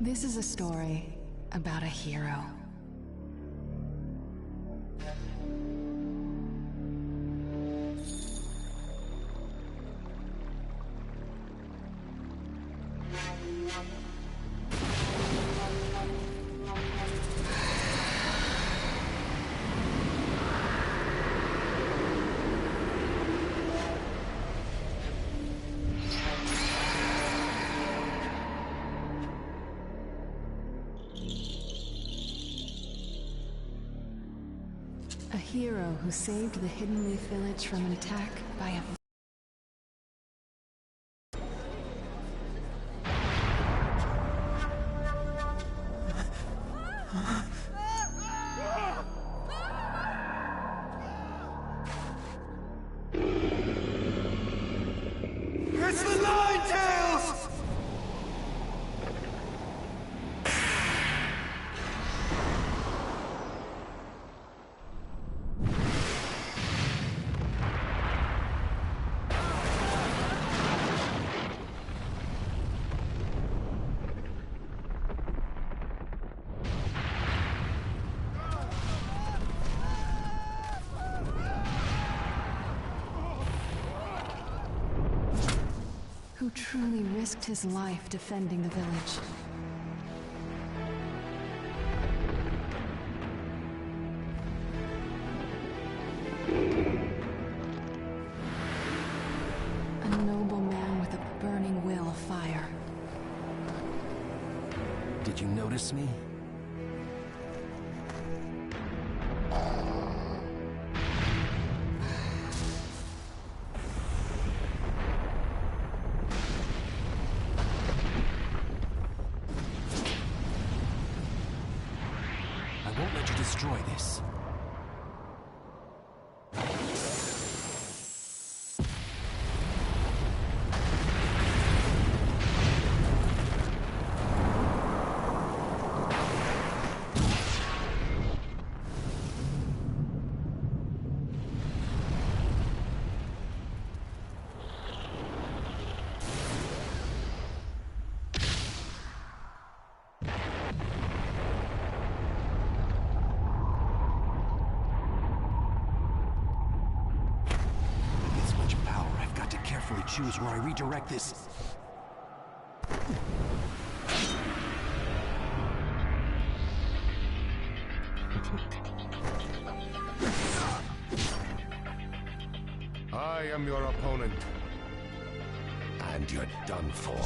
This is a story about a hero. A hero who saved the Hidden Leaf Village from an attack by a... It's the Ninetales! who truly risked his life defending the village. A noble man with a burning will of fire. Did you notice me? I won't let you destroy this. Choose where I redirect this. I am your opponent. And you're done for.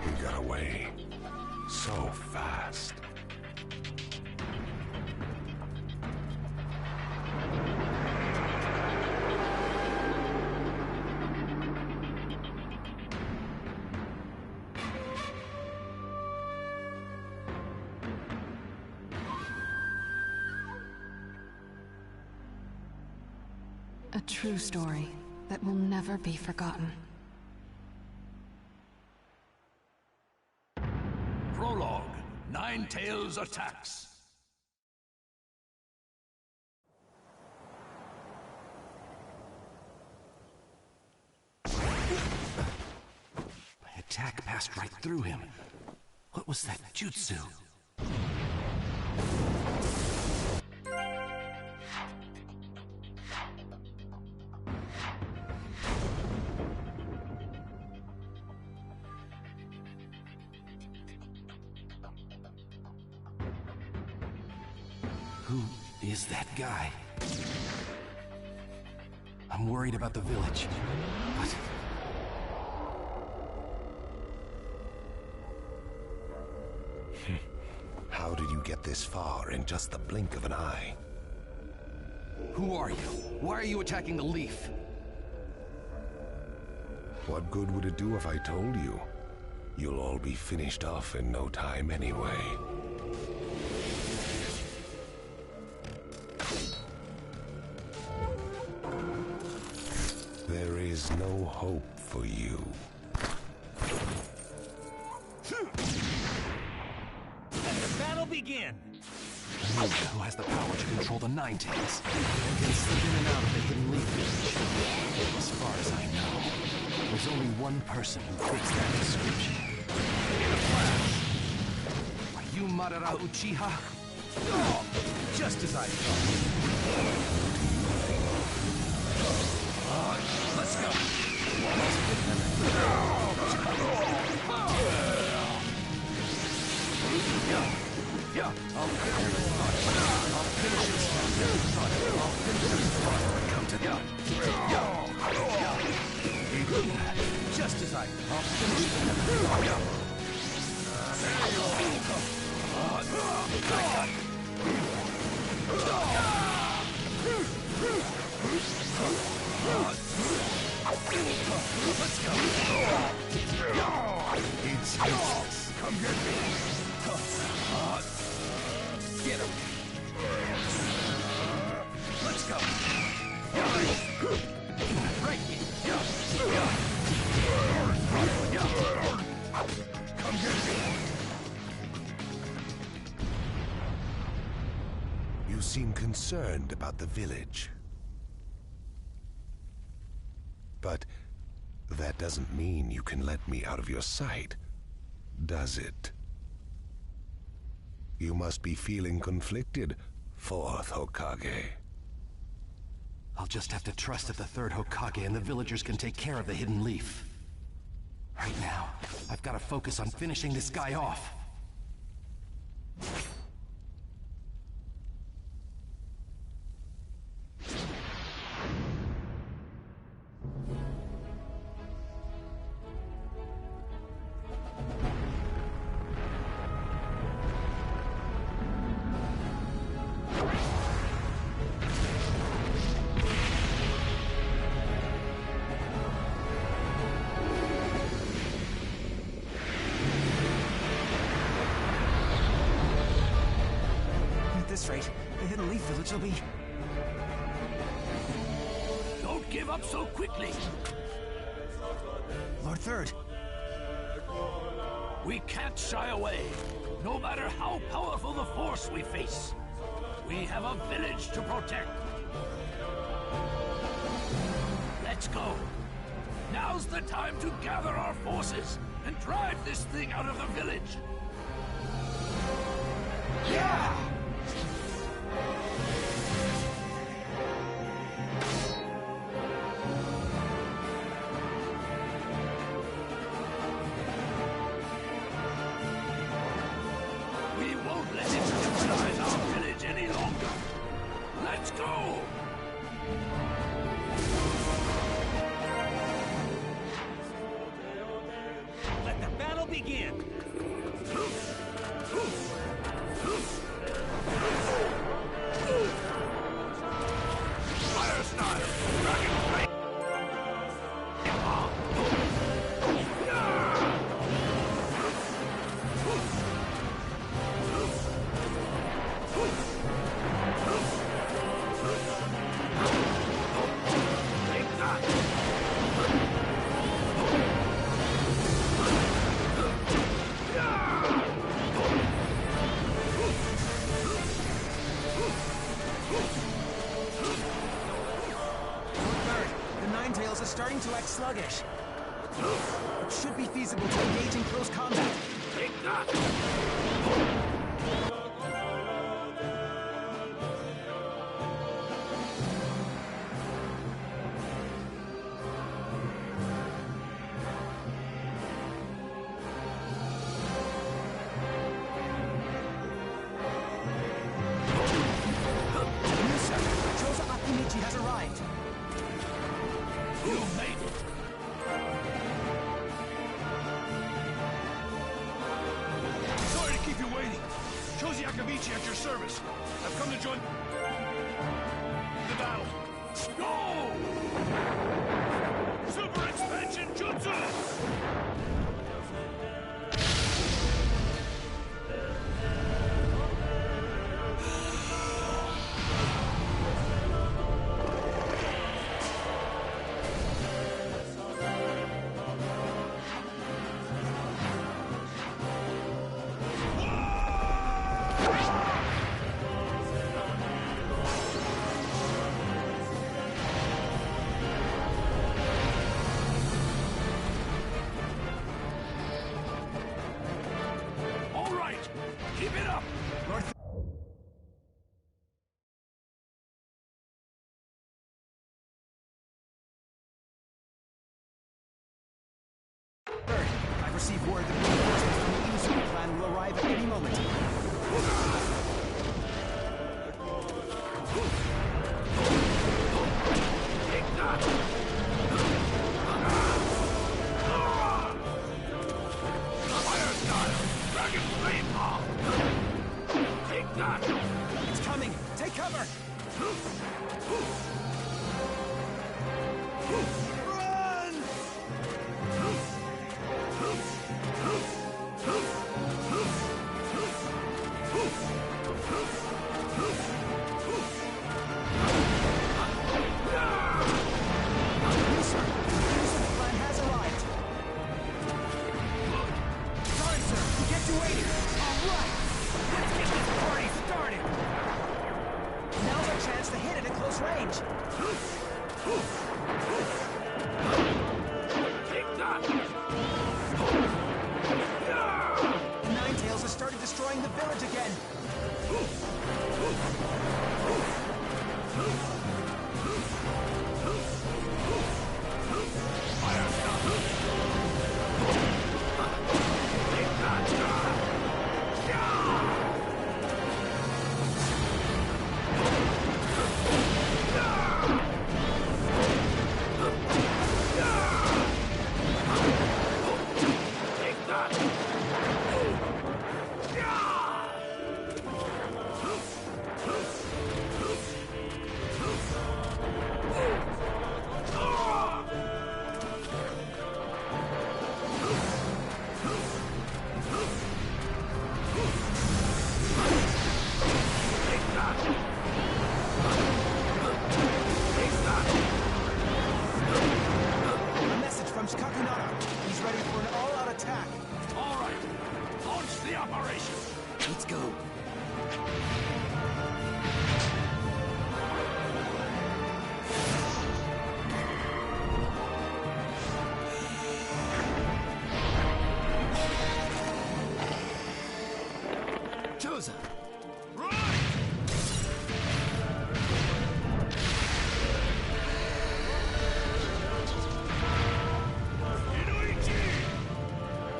He got away so fast. A true story that will never be forgotten. Prologue: Ninetales attacks. My attack passed right through him. What was that jutsu? Who is that guy? I'm worried about the village, but... How did you get this far in just the blink of an eye? Who are you? Why are you attacking the leaf? What good would it do if I told you? You'll all be finished off in no time anyway. There is no hope for you. Let the battle begin! ninja who has the power to control the Nine Tails and can slip in and out of the Hidden Leaf Village. As far as I know, there's only one person who fits that description. In a flash! Are you Madara Uchiha? Oh, just as I thought. Let's go! Yeah, I'll finish this thought. I'll finish this thought. I'll finish this thought. Come to the just as I'll finish this thought. Let's go. It's useless. Come get me. Get him. Let's go. Right. Come get me. You seem concerned about the village. But that doesn't mean you can let me out of your sight, does it? You must be feeling conflicted, Fourth Hokage. I'll just have to trust that the Third Hokage and the villagers can take care of the Hidden Leaf. Right now, I've got to focus on finishing this guy off. Rate, the Hidden Leaf Village will be... Don't give up so quickly. Lord Third. We can't shy away, no matter how powerful the force we face. We have a village to protect. Let's go. Now's the time to gather our forces and drive this thing out of the village. Yeah! We won't let it terrorize our village any longer. Let's go! Let the battle begin! Fire style! Dragon Blade! Take that! The Nine Tails are starting to act sluggish. It should be feasible to engage in close combat. Take that! Musa, Choza Akimichi has arrived. You made it! Sorry to keep you waiting. Chozi Akamichi at your service. I've come to join the battle. Go! Super Expansion Jutsu! received word that reinforcements from the Inusuke clan will arrive at any moment. Take that! Fire style! Dragon flame bomb! Take that! It's coming! Take cover! Run! Sir, the clan has arrived. Sorry, sir. We kept you waiting. All right. Let's get this party started. Now's our chance to hit it at close range. Take that! The Ninetales has started destroying the village again. Fire style! Take that! Take that! A message from Shikakunara. He's ready for an all-out attack. All right, launch the operation. Let's go. Choza!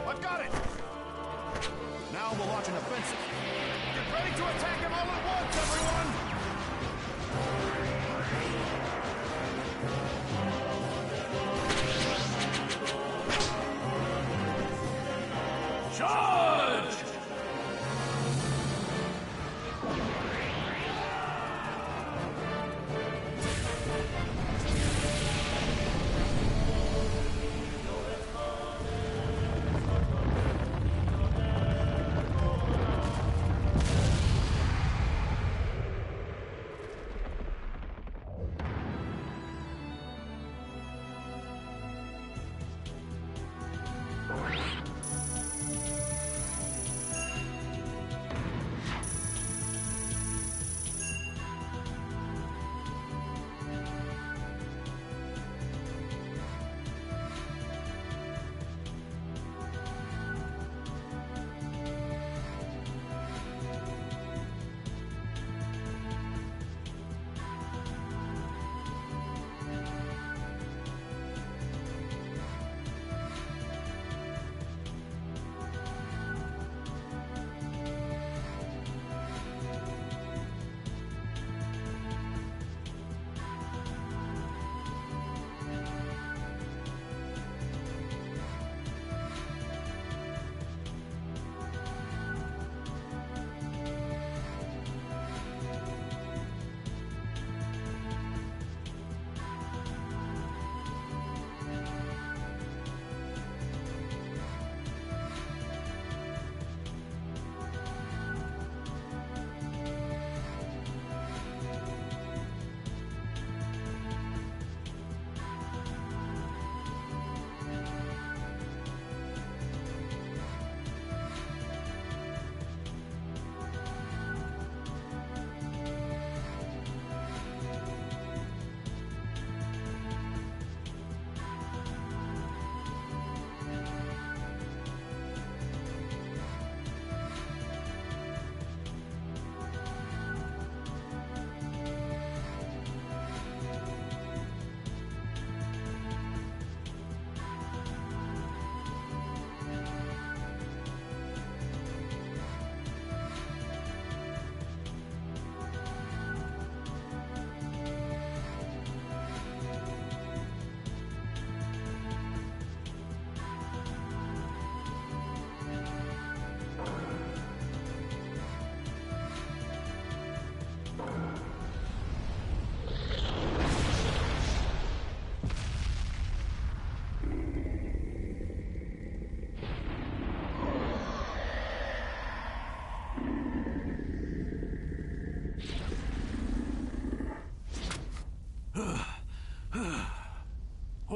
I've got it! Now we'll launch an offensive. Get ready to attack him all at once, everyone! Charge!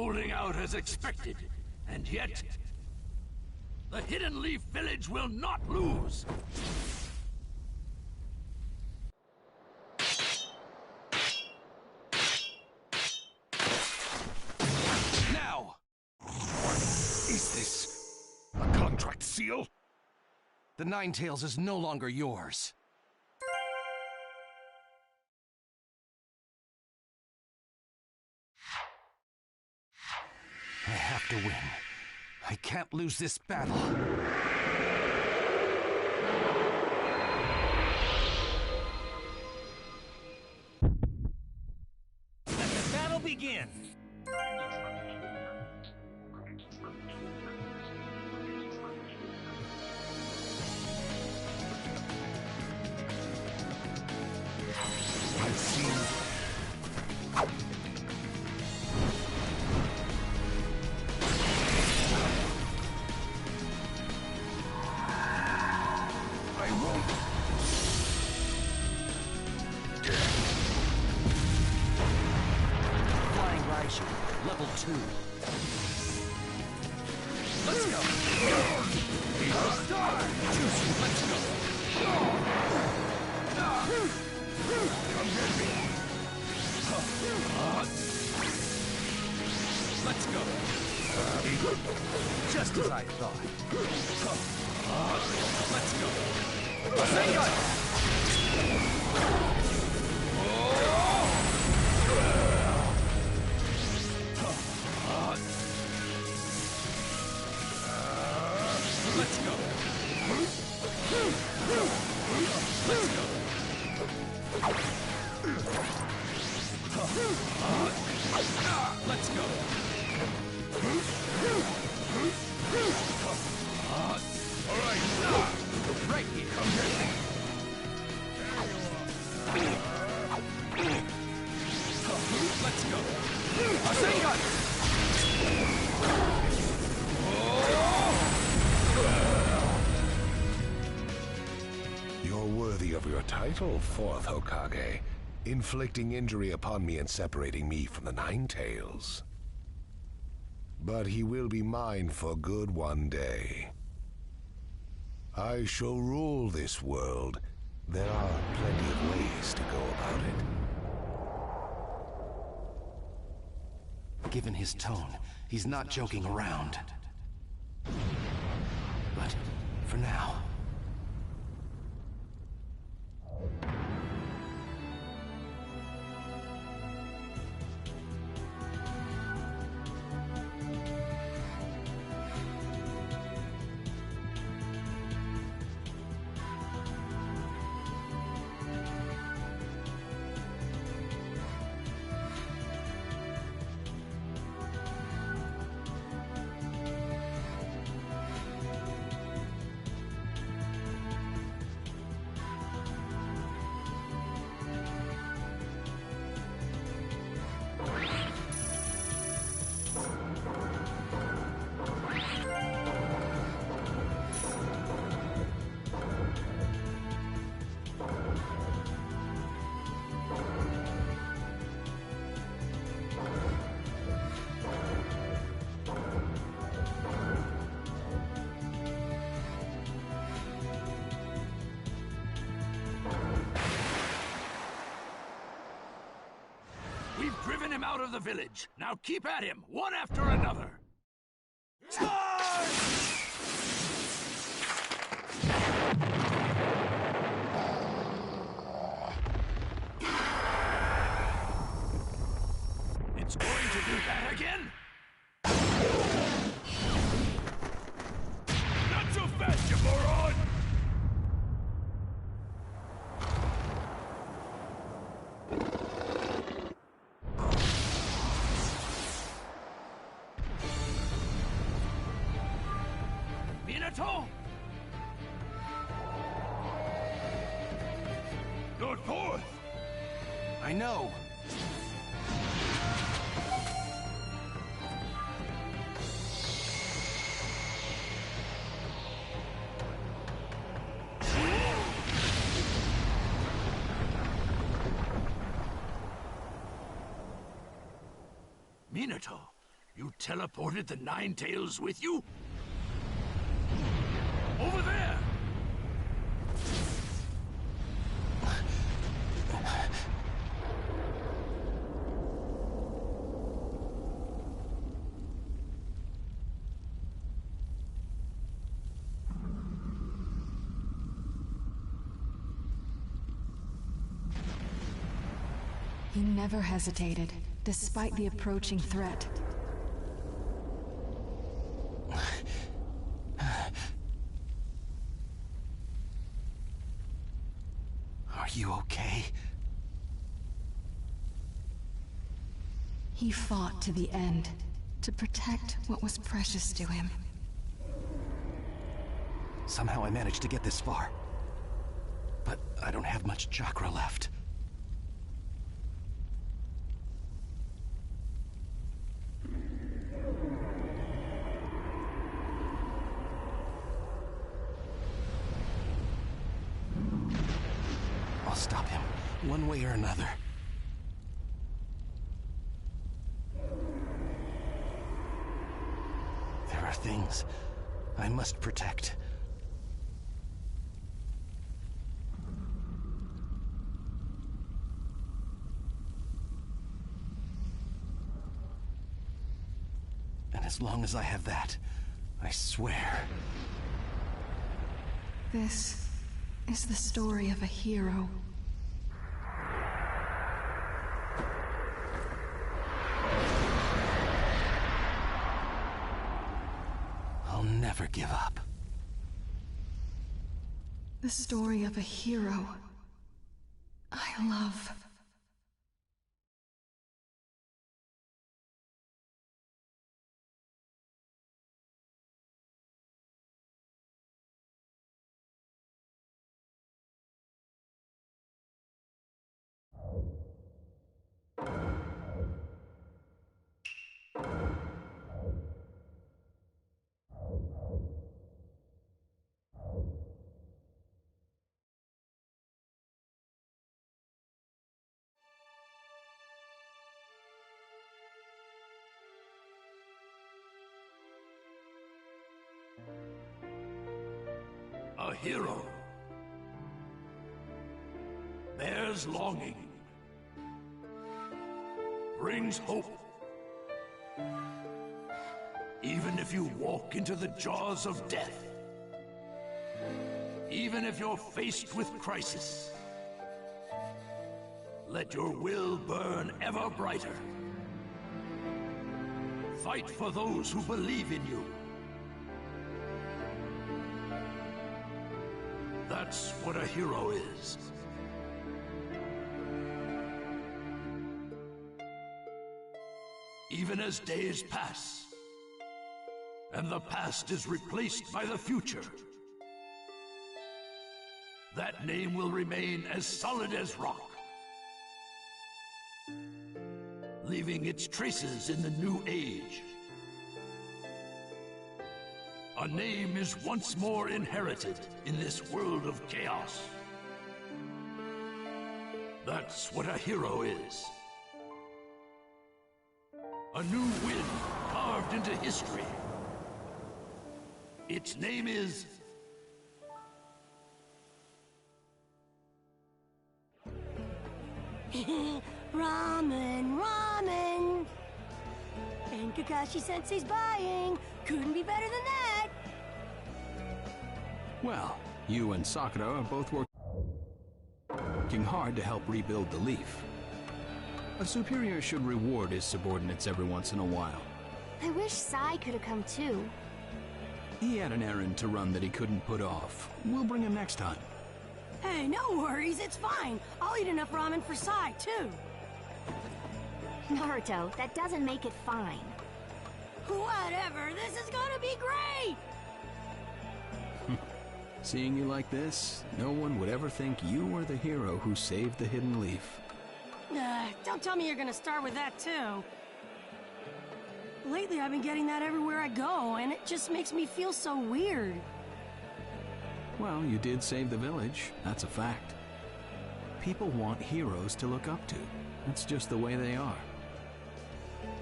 holding out as expected, and yet the Hidden Leaf Village will not lose. Now! Is this a contract seal? The Ninetales is no longer yours. I have to win. I can't lose this battle. Let the battle begin! I've seen... Flying Raiju, level 2. Let's go! Juicy, let's go! Come get me! Let's go! Just as I thought. Let's go! Rasengan! Let's go! Let's go! Let's go! All right, Right here! Let's go! Rasengan! You're worthy of your title, Fourth Hokage, inflicting injury upon me and separating me from the Ninetales. But he will be mine for good one day. I shall rule this world. There are plenty of ways to go about it. Given his tone, he's not joking around. But for now... We've driven him out of the village. Now keep at him, one after another. It's going to do that again? Not so fast, you moron! Minato? You're fourth! I know! Minato, teleported the Nine Tails with you? Over there! He never hesitated, despite the approaching threat. Are you okay? He fought to the end, to protect what was precious to him. Somehow I managed to get this far. But I don't have much chakra left. I'll stop him, one way or another. There are things I must protect. And as long as I have that, I swear. This is the story of a hero. I'll never give up. The story of a hero I love. A hero bears longing, brings hope. Even if you walk into the jaws of death, even if you're faced with crisis, let your will burn ever brighter. Fight for those who believe in you. That's what a hero is. Even as days pass, and the past is replaced by the future, that name will remain as solid as rock, leaving its traces in the new age. A name is once more inherited in this world of chaos. That's what a hero is. A new wind carved into history. Its name is... Ramen, ramen! And Kakashi-sensei's buying. Couldn't be better than that. Well, you and Sakura are both working hard to help rebuild the Leaf. A superior should reward his subordinates every once in a while. I wish Sai could have come too. He had an errand to run that he couldn't put off. We'll bring him next time. Hey, no worries, it's fine. I'll eat enough ramen for Sai, too. Naruto, that doesn't make it fine. Whatever, this is gonna be great! Seeing you like this, no one would ever think you were the hero who saved the Hidden Leaf. Don't tell me you're gonna start with that, too. Lately, I've been getting that everywhere I go, and it just makes me feel so weird. Well, you did save the village. That's a fact. People want heroes to look up to. That's just the way they are.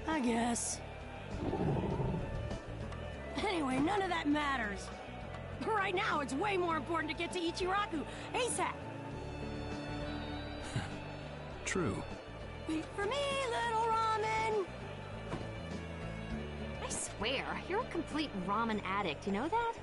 I guess. Anyway, none of that matters. Right now, it's way more important to get to Ichiraku ASAP. True. Wait for me, little ramen. I swear, you're a complete ramen addict, you know that?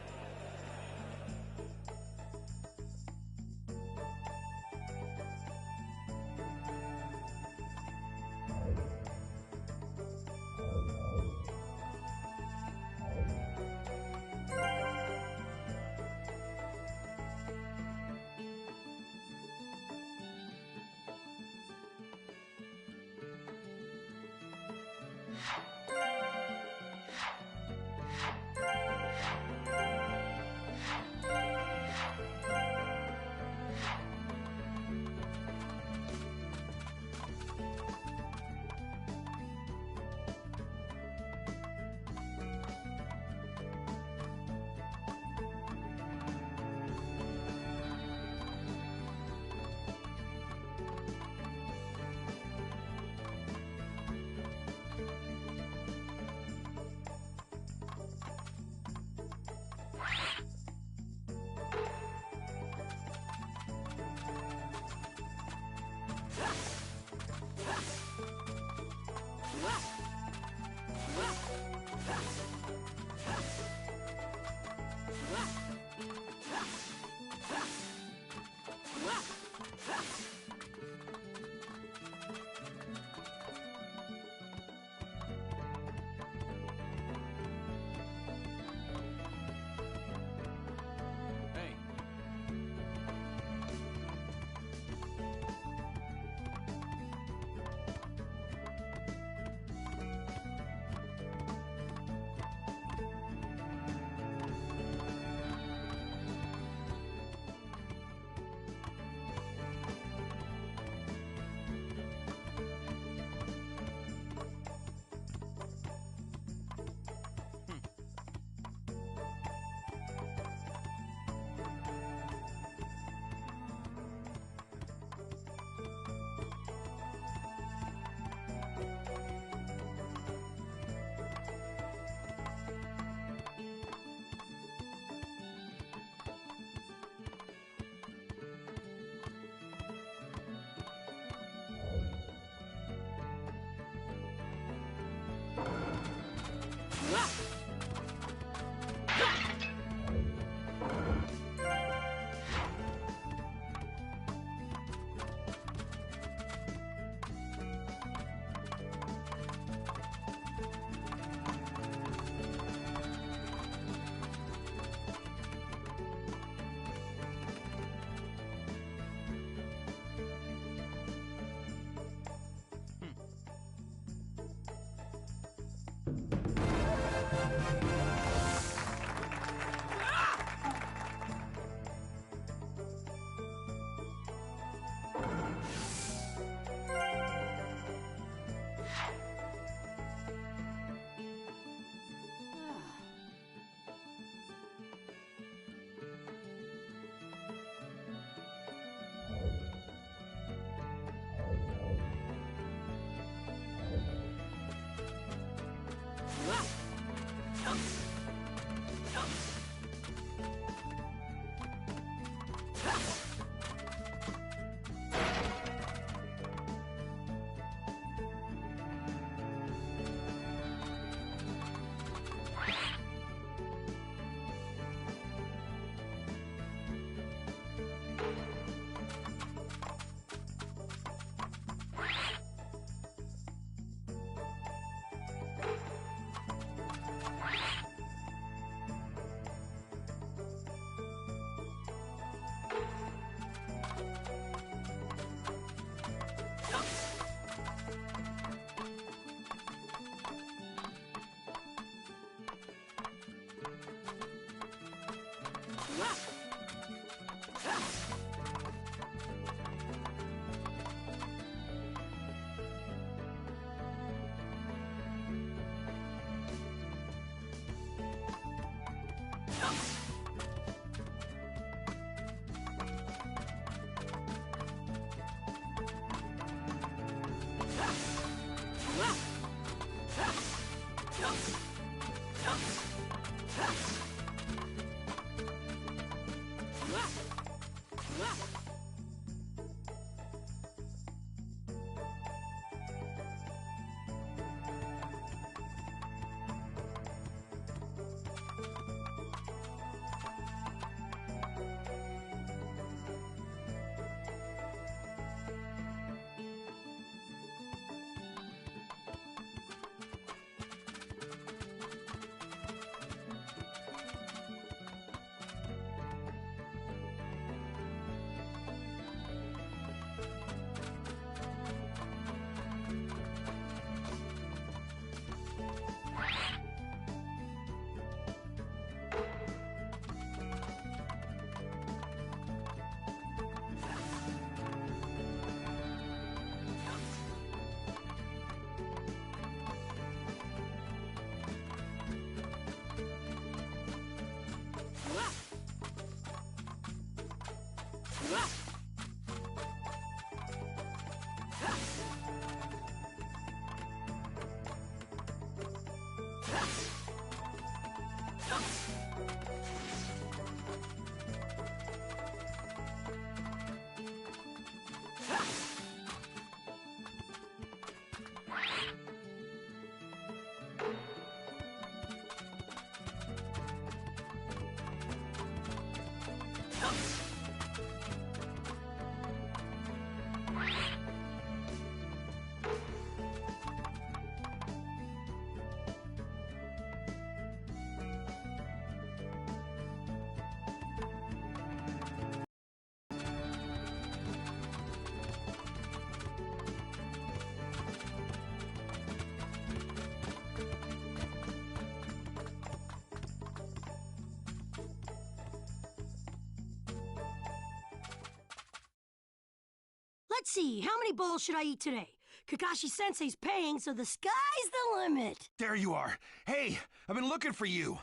Let's see, how many bowls should I eat today? Kakashi-sensei's paying, so the sky's the limit. There you are. Hey, I've been looking for you.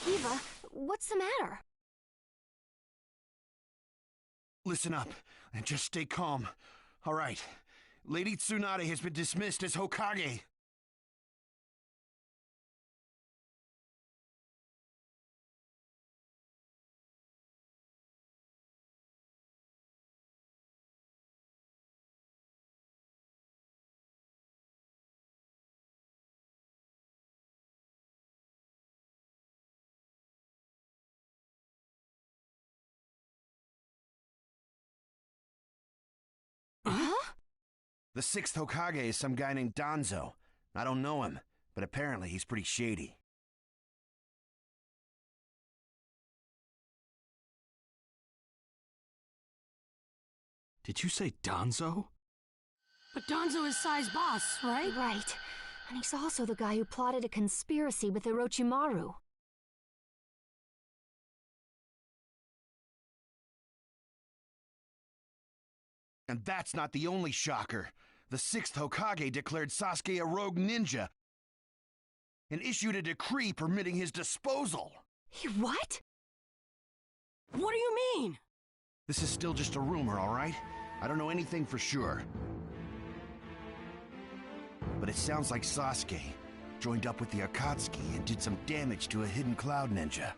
Kiva, what's the matter? Listen up, and just stay calm. All right, Lady Tsunade has been dismissed as Hokage. Huh? The 6th Hokage is some guy named Danzo. I don't know him, but apparently he's pretty shady. Did you say Danzo? But Danzo is Sai's boss, right? Right. And he's also the guy who plotted a conspiracy with Orochimaru. And that's not the only shocker. The 6th Hokage declared Sasuke a rogue ninja and issued a decree permitting his disposal. What? What do you mean? This is still just a rumor, all right? I don't know anything for sure. But it sounds like Sasuke joined up with the Akatsuki and did some damage to a hidden cloud ninja.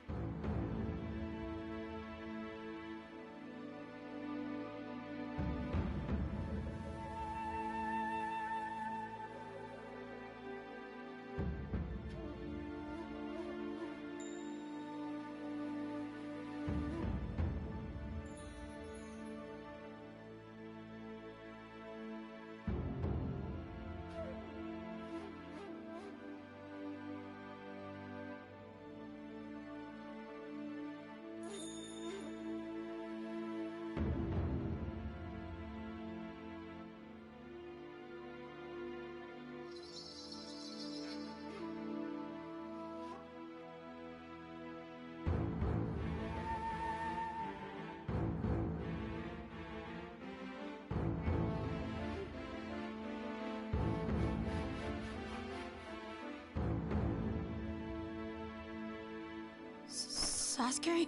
Sasuke?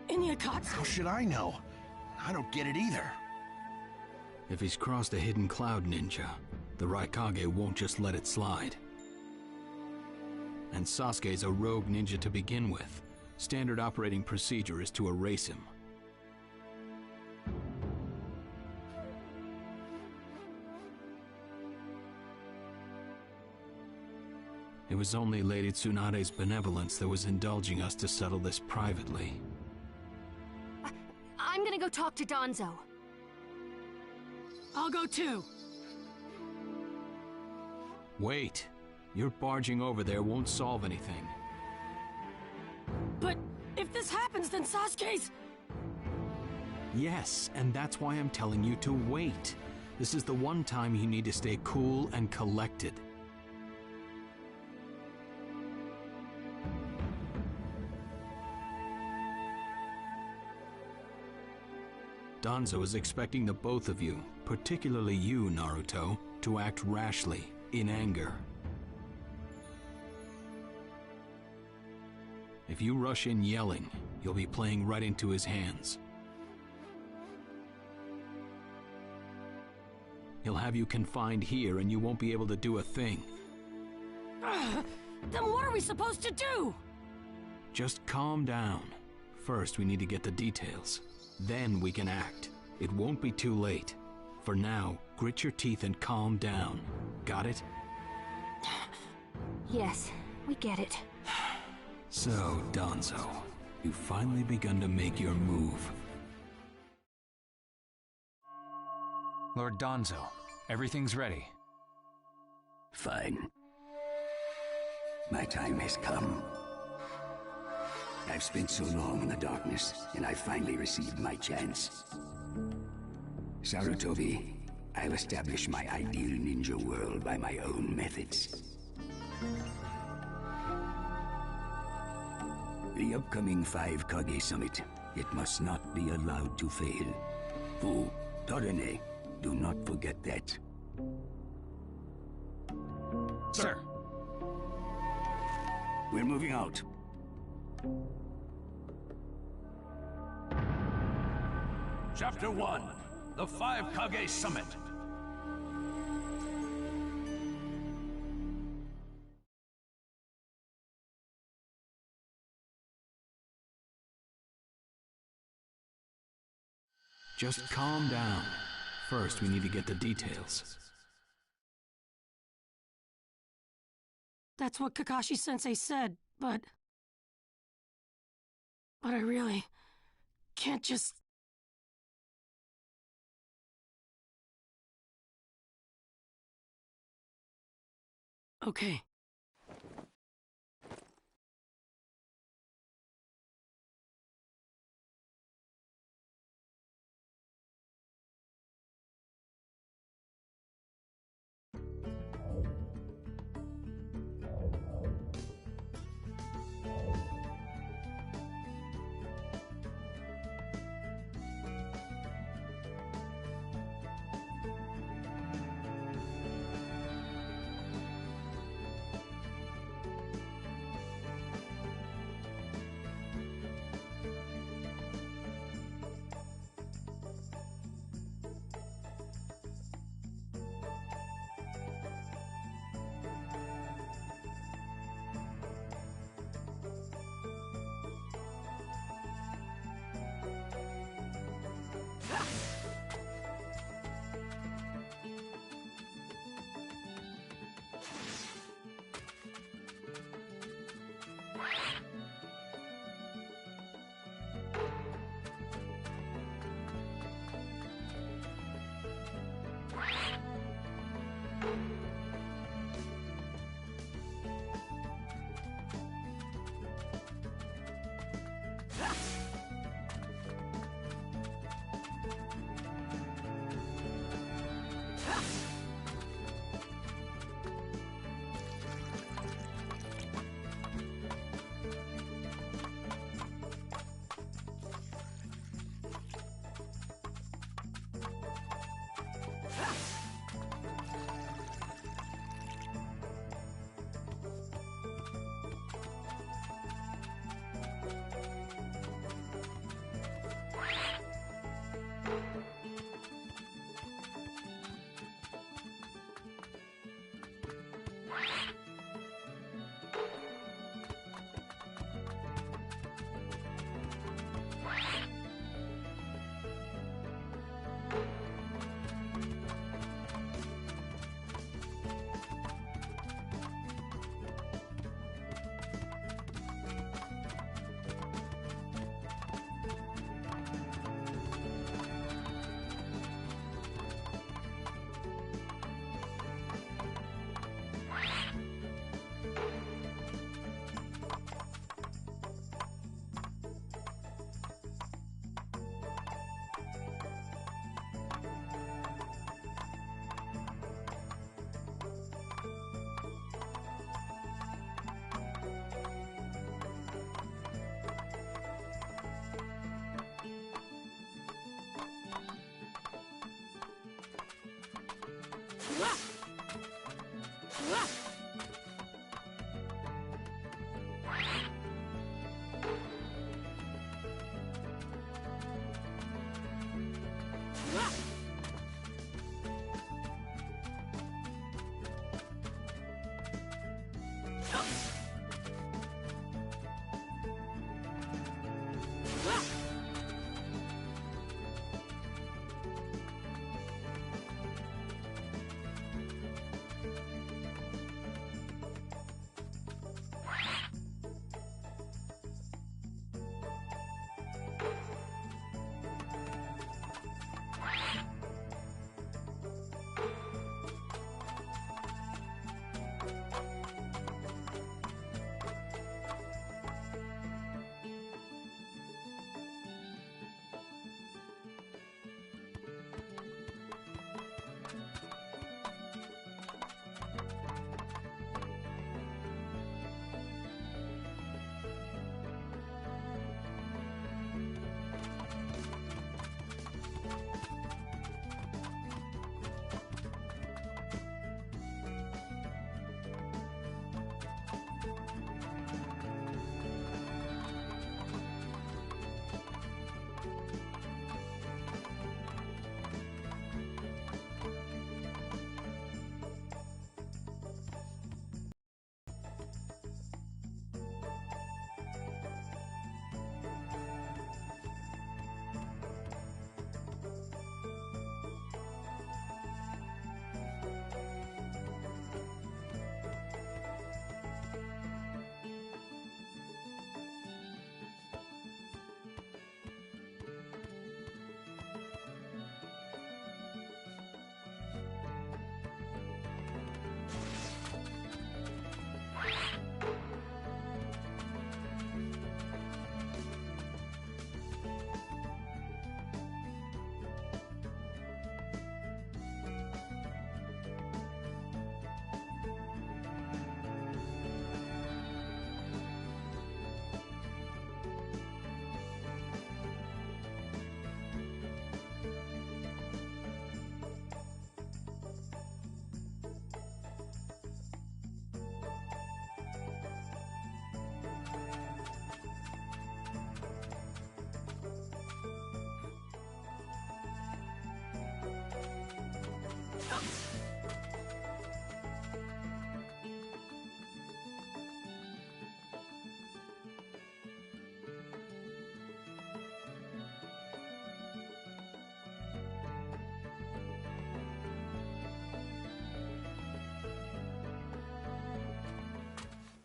In the Akatsuki? How should I know? I don't get it either. If he's crossed a hidden cloud ninja, the Raikage won't just let it slide. And Sasuke's a rogue ninja to begin with. Standard operating procedure is to erase him. It was only Lady Tsunade's benevolence that was indulging us to settle this privately. I'm gonna go talk to Danzo. I'll go too. Wait. Your barging over there won't solve anything. But if this happens, then Sasuke's... Yes, and that's why I'm telling you to wait. This is the one time you need to stay cool and collected. Danzo is expecting the both of you, particularly you, Naruto, to act rashly, in anger. If you rush in yelling, you'll be playing right into his hands. He'll have you confined here and you won't be able to do a thing. Then what are we supposed to do? Just calm down. First, we need to get the details. Then we can act. It won't be too late. For now, grit your teeth and calm down. Got it? Yes, we get it. So, Danzo, you've finally begun to make your move. Lord Danzo, everything's ready. Fine. My time has come. I've spent so long in the darkness, and I finally received my chance. Sarutobi, I'll establish my ideal ninja world by my own methods. The upcoming 5 Kage Summit, it must not be allowed to fail. Fu, Torine, do not forget that. Sir. We're moving out. Chapter 1, the Five Kage Summit. Just calm down. First, we need to get the details. That's what Kakashi-sensei said, but I really can't just... Okay.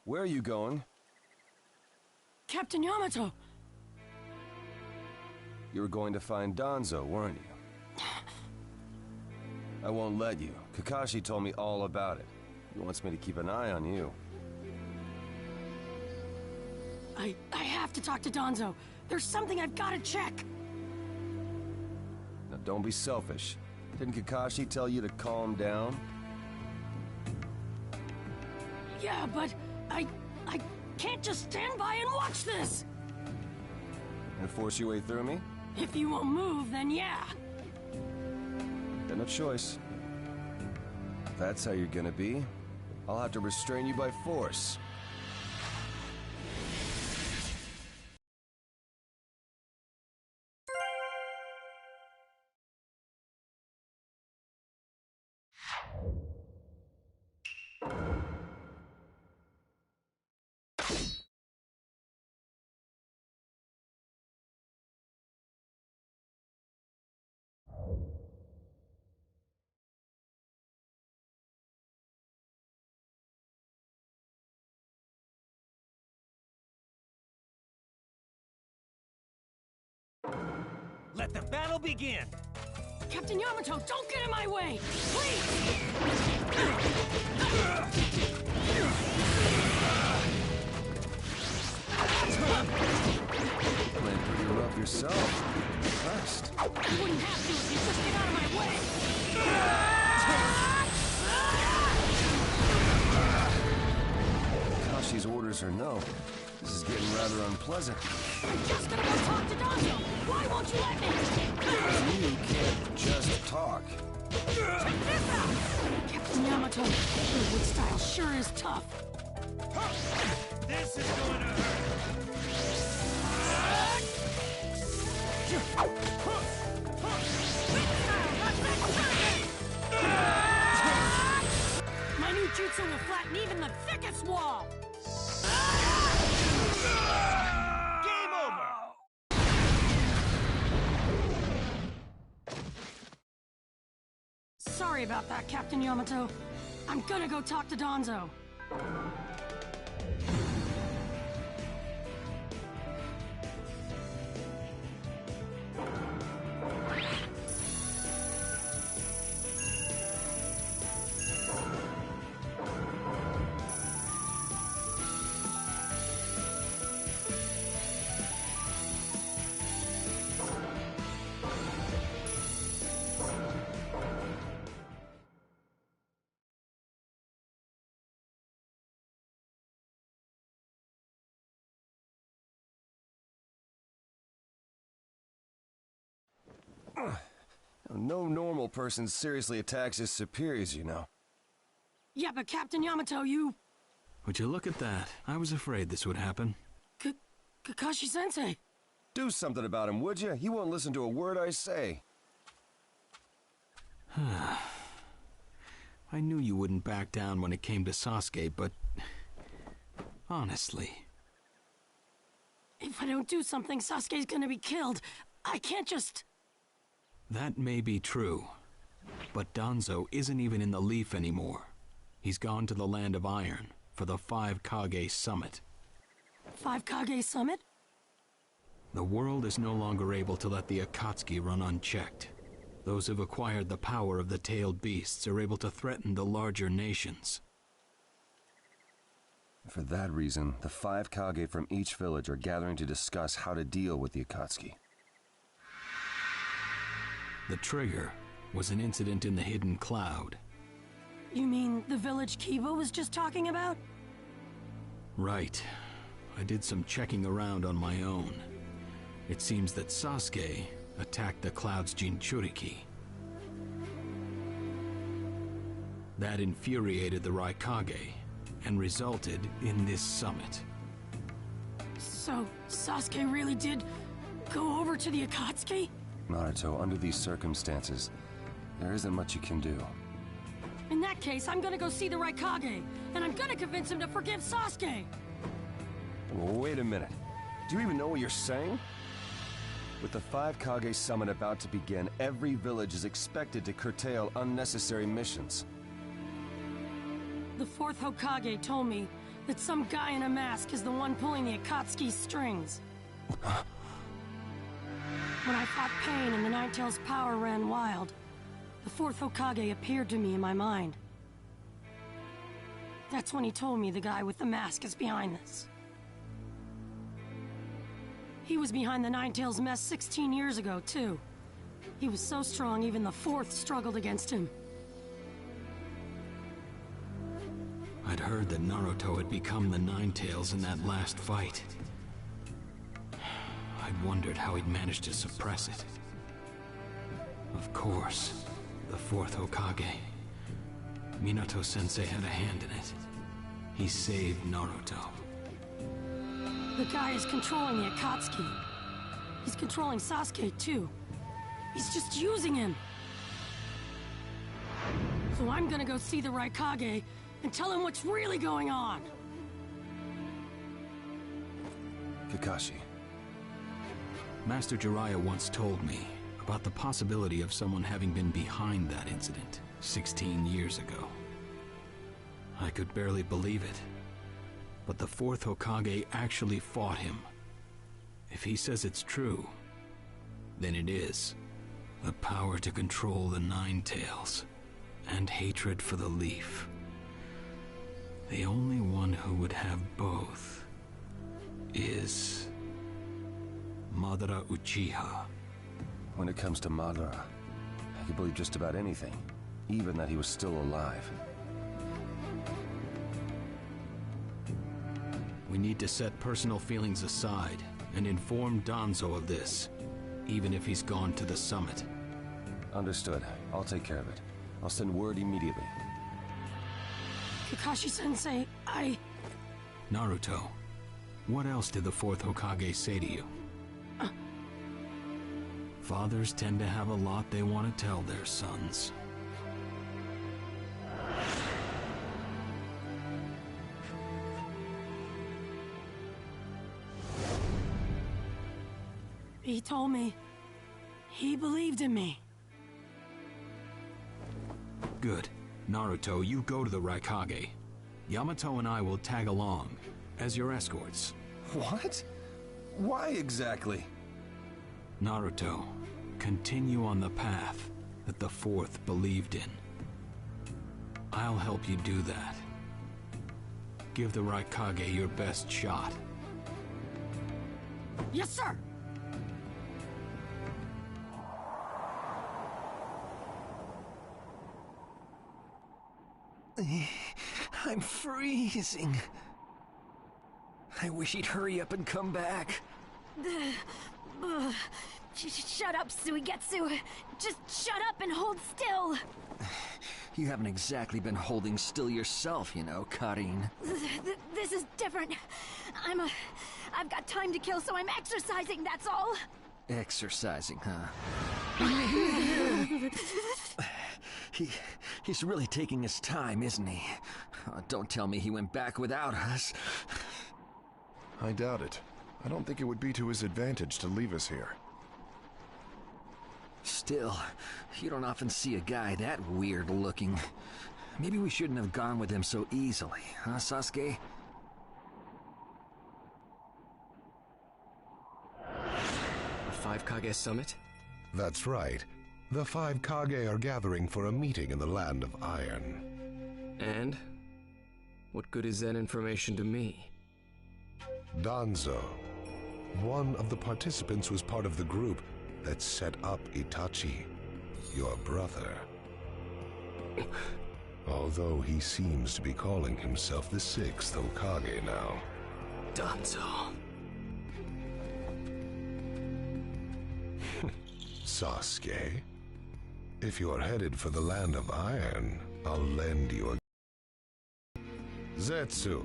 Where are you going? Captain Yamato! You were going to find Danzo, weren't you? I won't let you. Kakashi told me all about it. He wants me to keep an eye on you. I have to talk to Danzo. There's something I've got to check. Now don't be selfish. Didn't Kakashi tell you to calm down? Yeah, but I can't just stand by and watch this! And force your way through me? If you won't move, then yeah. Got no choice. If that's how you're gonna be, I'll have to restrain you by force. Let the battle begin! Captain Yamato, don't get in my way! Please! Playing pretty rough yourself. Impressed. You wouldn't have to if you just get out of my way! Kakashi's orders are no. This is getting rather unpleasant. I'm just gonna go talk to Danzo! Why won't you let me? You can't just talk. Check this out! Captain Yamato, your wood style sure is tough. This is going to hurt! My new jutsu will flatten even the thickest wall! Game over! Sorry about that, Captain Yamato. I'm gonna go talk to Danzo. No normal person seriously attacks his superiors, you know. Yeah, but Captain Yamato, you... Would you look at that? I was afraid this would happen. Kakashi-sensei. Do something about him, would you? He won't listen to a word I say. I knew you wouldn't back down when it came to Sasuke, but... honestly... If I don't do something, Sasuke's gonna be killed. I can't just... That may be true, but Danzo isn't even in the Leaf anymore. He's gone to the Land of Iron for the 5 Kage Summit. 5 Kage Summit? The world is no longer able to let the Akatsuki run unchecked. Those who've acquired the power of the tailed beasts are able to threaten the larger nations. For that reason, the 5 Kage from each village are gathering to discuss how to deal with the Akatsuki. The trigger was an incident in the Hidden Cloud. You mean the village Kiba was just talking about? Right. I did some checking around on my own. It seems that Sasuke attacked the Cloud's Jinchuriki. That infuriated the Raikage and resulted in this summit. So, Sasuke really did go over to the Akatsuki? Naruto, under these circumstances, there isn't much you can do. In that case, I'm gonna go see the Raikage, and I'm gonna convince him to forgive Sasuke! Wait a minute. Do you even know what you're saying? With the 5 Kage Summit about to begin, every village is expected to curtail unnecessary missions. The 4th Hokage told me that some guy in a mask is the one pulling the Akatsuki's strings. When I fought Pain and the Ninetales' power ran wild, the fourth Hokage appeared to me in my mind. That's when he told me the guy with the mask is behind this. He was behind the Ninetales mess 16 years ago, too. He was so strong, even the fourth struggled against him. I'd heard that Naruto had become the Ninetales in that last fight. I'd wondered how he'd managed to suppress it. Of course, the fourth Hokage. Minato-sensei had a hand in it. He saved Naruto. The guy is controlling the Akatsuki. He's controlling Sasuke, too. He's just using him. So I'm gonna go see the Raikage and tell him what's really going on. Kakashi. Master Jiraiya once told me about the possibility of someone having been behind that incident 16 years ago. I could barely believe it. But the fourth Hokage actually fought him. If he says it's true, then it is. The power to control the Ninetales, and hatred for the Leaf. The only one who would have both is Madara Uchiha. When it comes to Madara, I can believe just about anything, even that he was still alive. We need to set personal feelings aside and inform Danzo of this, even if he's gone to the summit. Understood. I'll take care of it. I'll send word immediately. Kakashi-sensei, Naruto, what else did the fourth Hokage say to you? Fathers tend to have a lot they want to tell their sons. He told me he believed in me. Good. Naruto, you go to the Raikage. Yamato and I will tag along as your escorts. What? Why exactly? Naruto, continue on the path that the fourth believed in. I'll help you do that. Give the Raikage your best shot. Yes, sir! I'm freezing. I wish he'd hurry up and come back. Shut up, Suigetsu. Just shut up and hold still. You haven't exactly been holding still yourself, you know, Karin. This is different. I've got time to kill, so I'm exercising, that's all. Exercising, huh? He's really taking his time, isn't he? Oh, don't tell me he went back without us. I doubt it. I don't think it would be to his advantage to leave us here. Still, you don't often see a guy that weird looking. Maybe we shouldn't have gone with him so easily, huh, Sasuke? A Five Kage summit? That's right. The five Kage are gathering for a meeting in the Land of Iron. And? What good is that information to me? Danzo, one of the participants, was part of the group that set up Itachi, your brother. Although he seems to be calling himself the sixth Hokage now. Danzo. Sasuke, if you're headed for the Land of Iron, I'll lend you a... Zetsu.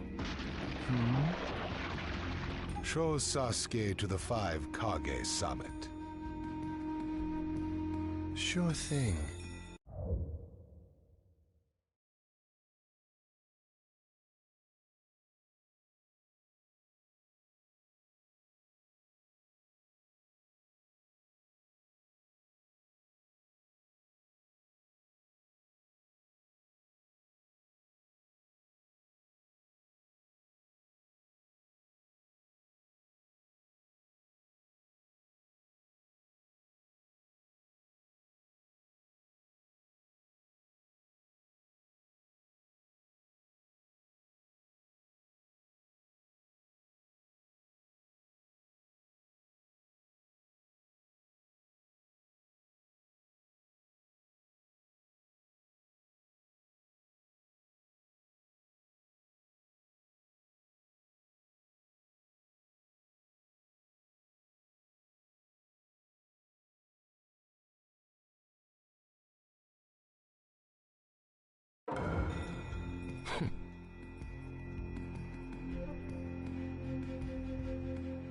Show Sasuke to the five Kage summit. Sure thing.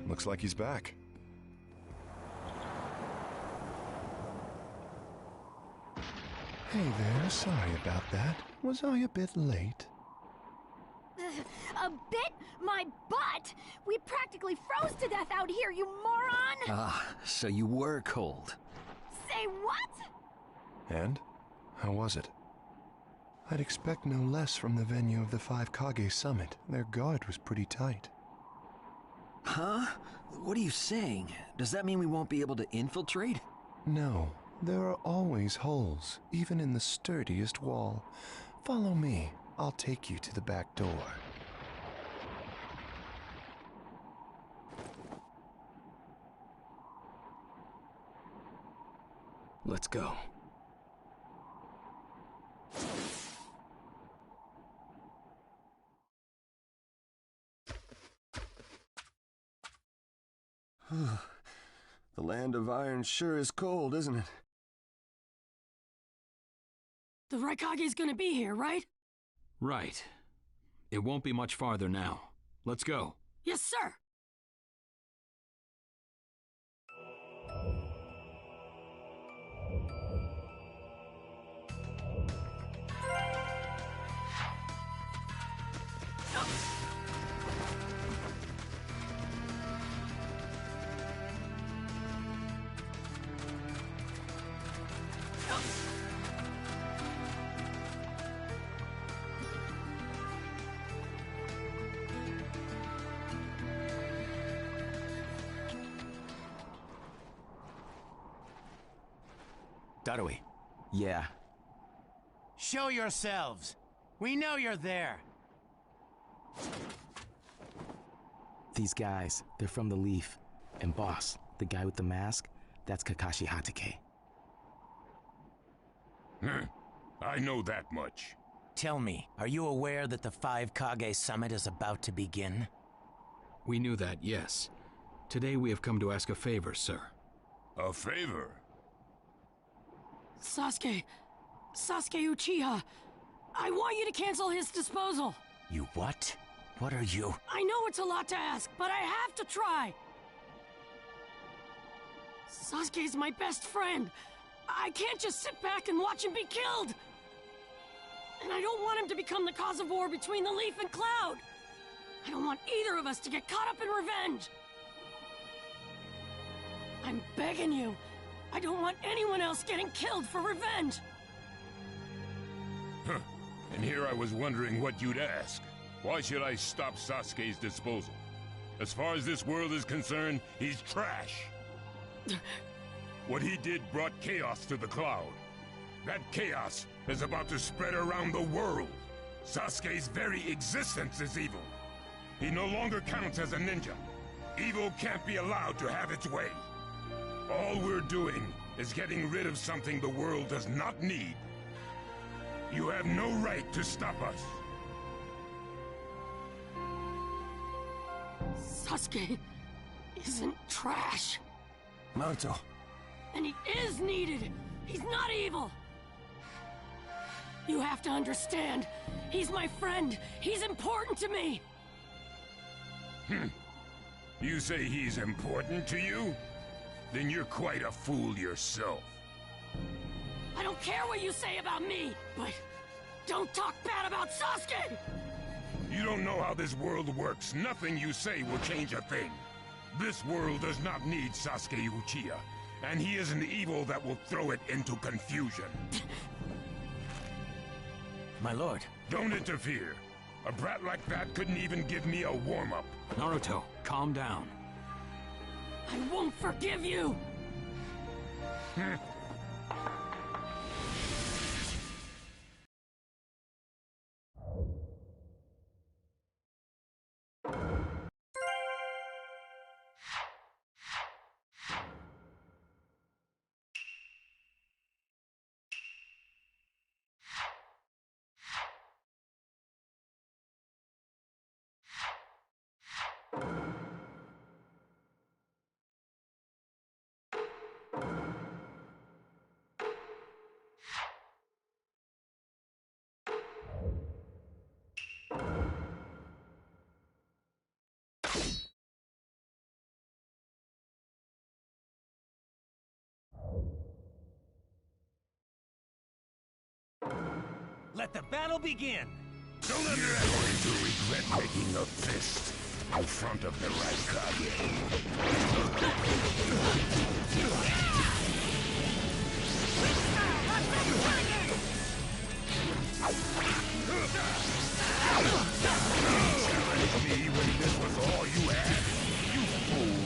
Looks like he's back. Hey there, sorry about that. Was I a bit late? A bit? My butt! We practically froze to death out here, you moron! Ah, so you were cold. Say what? And? How was it? I'd expect no less from the venue of the Five Kage Summit. Their guard was pretty tight. Huh? What are you saying? Does that mean we won't be able to infiltrate? No, there are always holes, even in the sturdiest wall. Follow me. I'll take you to the back door. Let's go. The land of iron sure is cold, isn't it? The Raikage's gonna be here, right? Right. It won't be much farther now. Let's go. Yes, sir! Darui. Yeah. Show yourselves! We know you're there! These guys, they're from the Leaf. And boss, the guy with the mask, that's Kakashi Hatake. I know that much. Tell me, are you aware that the Five Kage Summit is about to begin? We knew that, yes. Today we have come to ask a favor, sir. A favor? Sasuke Uchiha, I want you to cancel his disposal. You what? What are you? I know it's a lot to ask, but I have to try. Sasuke's my best friend. I can't just sit back and watch him be killed. And I don't want him to become the cause of war between the Leaf and Cloud. I don't want either of us to get caught up in revenge. I'm begging you. I don't want anyone else getting killed for revenge. Huh. And here I was wondering what you'd ask. Why should I stop Sasuke's disposal? As far as this world is concerned, he's trash. What he did brought chaos to the Cloud. That chaos is about to spread around the world. Sasuke's very existence is evil. He no longer counts as a ninja. Evil can't be allowed to have its way. All we're doing is getting rid of something the world does not need. You have no right to stop us. Sasuke isn't trash. Naruto. And he is needed. He's not evil. You have to understand. He's my friend. He's important to me. You say he's important to you? Then you're quite a fool yourself. I don't care what you say about me, but don't talk bad about Sasuke! You don't know how this world works. Nothing you say will change a thing. This world does not need Sasuke Uchiha, and he is an evil that will throw it into confusion. My lord. Don't interfere. A brat like that couldn't even give me a warm-up. Naruto, calm down. I won't forgive you! Let the battle begin! Don't You're going to regret making a fist in front of the Raikage. Challenge me when this was all you had, you fool.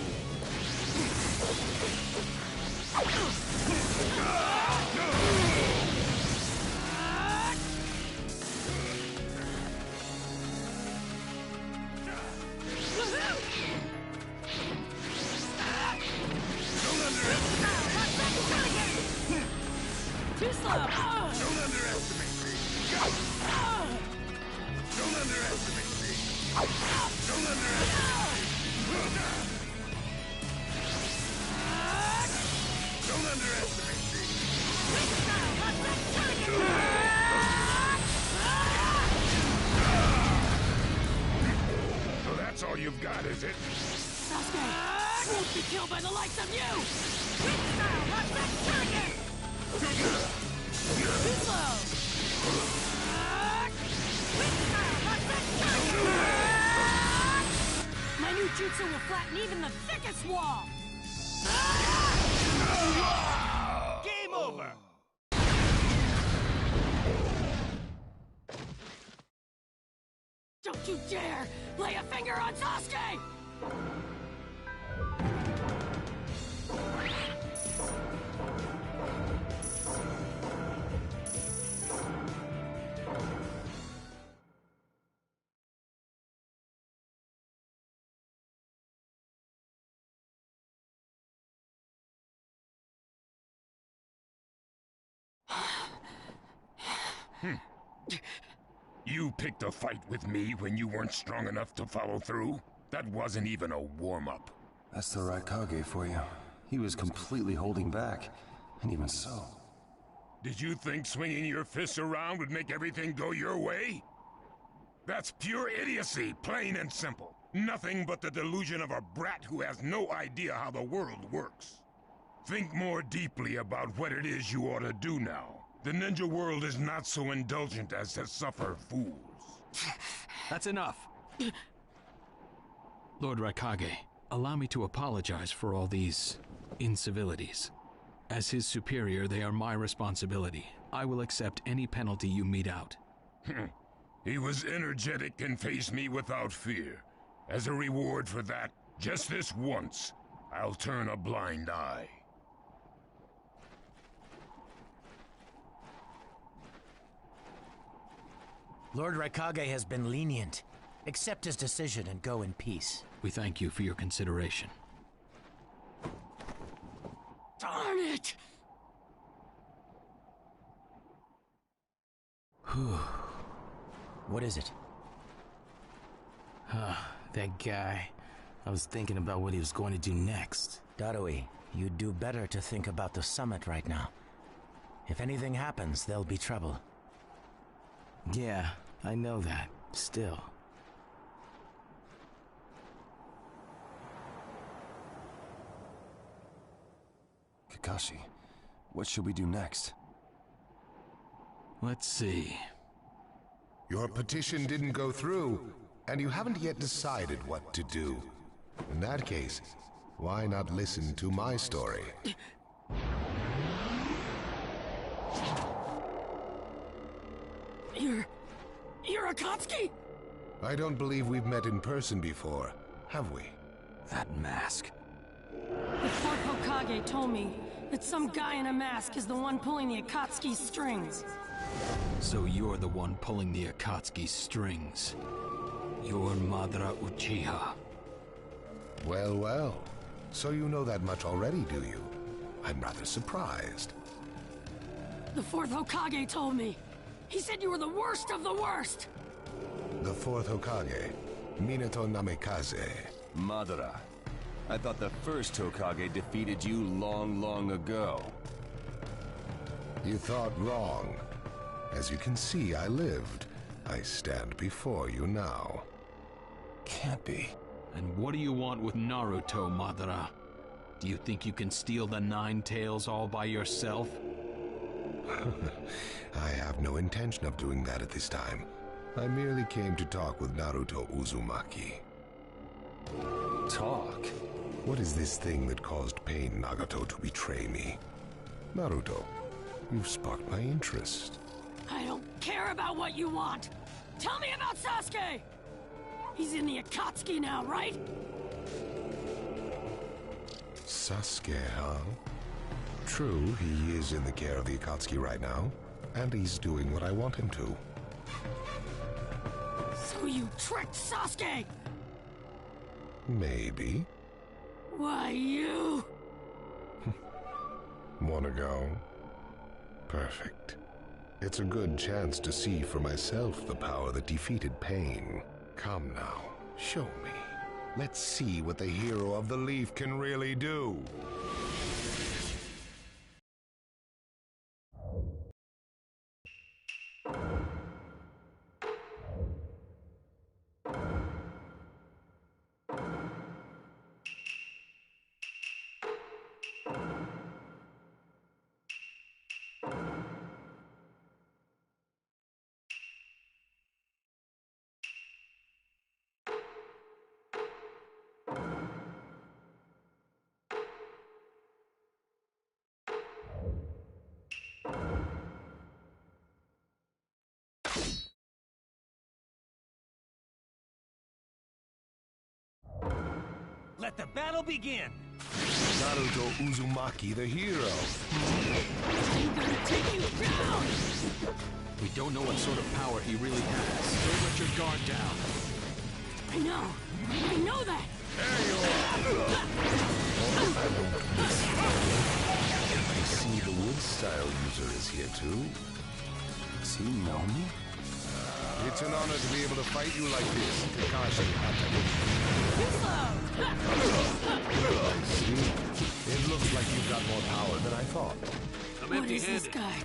Too slow! Don't underestimate me! Don't underestimate me! Don't underestimate me! Don't underestimate me! So that's all you've got, is it? Sasuke! I won't be killed by the likes of you! Too slow! My new jutsu will flatten even the thickest wall! Game over! Don't you dare lay a finger on Sasuke! You picked a fight with me when you weren't strong enough to follow through? That wasn't even a warm-up. That's the Raikage for you. He was completely holding back. And even so... Did you think swinging your fists around would make everything go your way? That's pure idiocy, plain and simple. Nothing but the delusion of a brat who has no idea how the world works. Think more deeply about what it is you ought to do now. The ninja world is not so indulgent as to suffer fools. That's enough. Lord Raikage, allow me to apologize for all these incivilities. As his superior, they are my responsibility. I will accept any penalty you mete out. He was energetic and faced me without fear. As a reward for that, just this once, I'll turn a blind eye. Lord Raikage has been lenient. Accept his decision and go in peace. We thank you for your consideration. Darn it! What is it? That guy. I was thinking about what he was going to do next. Darui, you'd do better to think about the summit right now. If anything happens, there'll be trouble. Yeah, I know that. Still. Kakashi, what should we do next? Let's see. Your petition didn't go through, and you haven't yet decided what to do. In that case, why not listen to my story? You're Akatsuki? I don't believe we've met in person before, have we? That mask. The fourth Hokage told me that some guy in a mask is the one pulling the Akatsuki's strings. So you're the one pulling the Akatsuki's strings. You're Madara Uchiha. Well, well. So you know that much already, do you? I'm rather surprised. The fourth Hokage told me. He said you were the worst of the worst. The fourth Hokage, Minato Namikaze. Madara. I thought the first Hokage defeated you long, long ago. You thought wrong. As you can see, I lived. I stand before you now. Can't be. And what do you want with Naruto, Madara? Do you think you can steal the Nine Tails all by yourself? I have no intention of doing that at this time. I merely came to talk with Naruto Uzumaki. Talk? What is this thing that caused Pain Nagato to betray me? Naruto, you've sparked my interest. I don't care about what you want. Tell me about Sasuke! He's in the Akatsuki now, right? Sasuke, huh? True, he is in the care of the Akatsuki right now, and he's doing what I want him to. So you tricked Sasuke! Maybe. Why, you... Wanna go? Perfect. It's a good chance to see for myself the power that defeated Pain. Come now, show me. Let's see what the hero of the Leaf can really do. Let the battle begin! Naruto Uzumaki, the hero. I'm gonna take you down! We don't know what sort of power he really has. Don't let your guard down. I know that! I see the wood style user is here too. Does he know me? It's an honor to be able to fight you like this, Kakashi Hatake. I see. It looks like you've got more power than I thought. I'm empty-handed. What is this guy?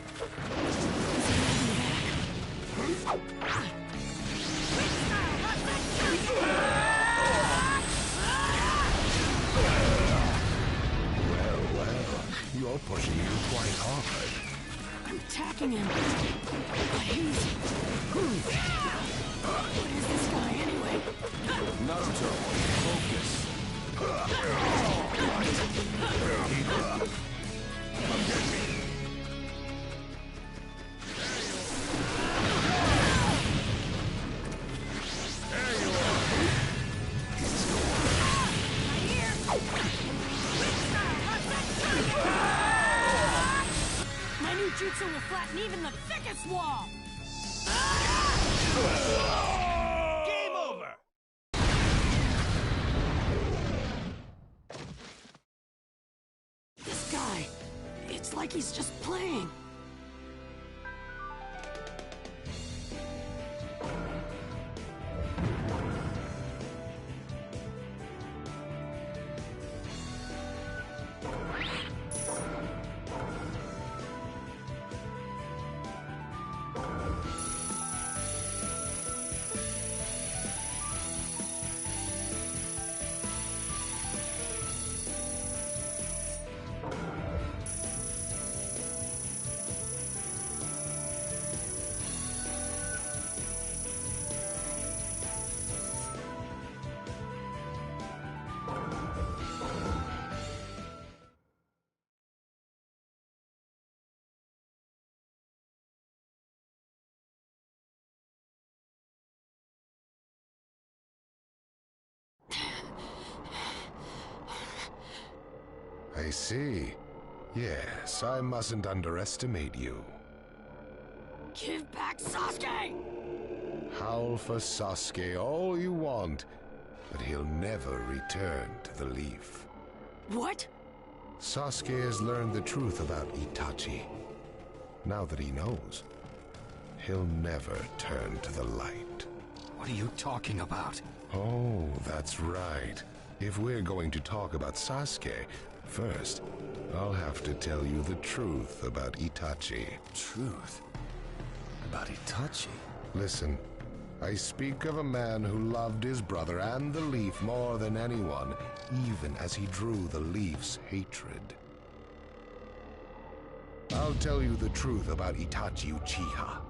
Well, you're pushing him quite hard. I'm attacking him. But he's... What is this guy anyway? Naruto, focus. My new jutsu will flatten even the thickest wall! Game over! This guy, it's like he's just playing. I see. Yes, I mustn't underestimate you. Give back Sasuke! Howl for Sasuke all you want, but he'll never return to the Leaf. What? Sasuke has learned the truth about Itachi. Now that he knows, he'll never turn to the light. What are you talking about? Oh, that's right. If we're going to talk about Sasuke, first, I'll have to tell you the truth about Itachi. Truth? About Itachi? Listen, I speak of a man who loved his brother and the Leaf more than anyone, even as he drew the Leaf's hatred. I'll tell you the truth about Itachi Uchiha.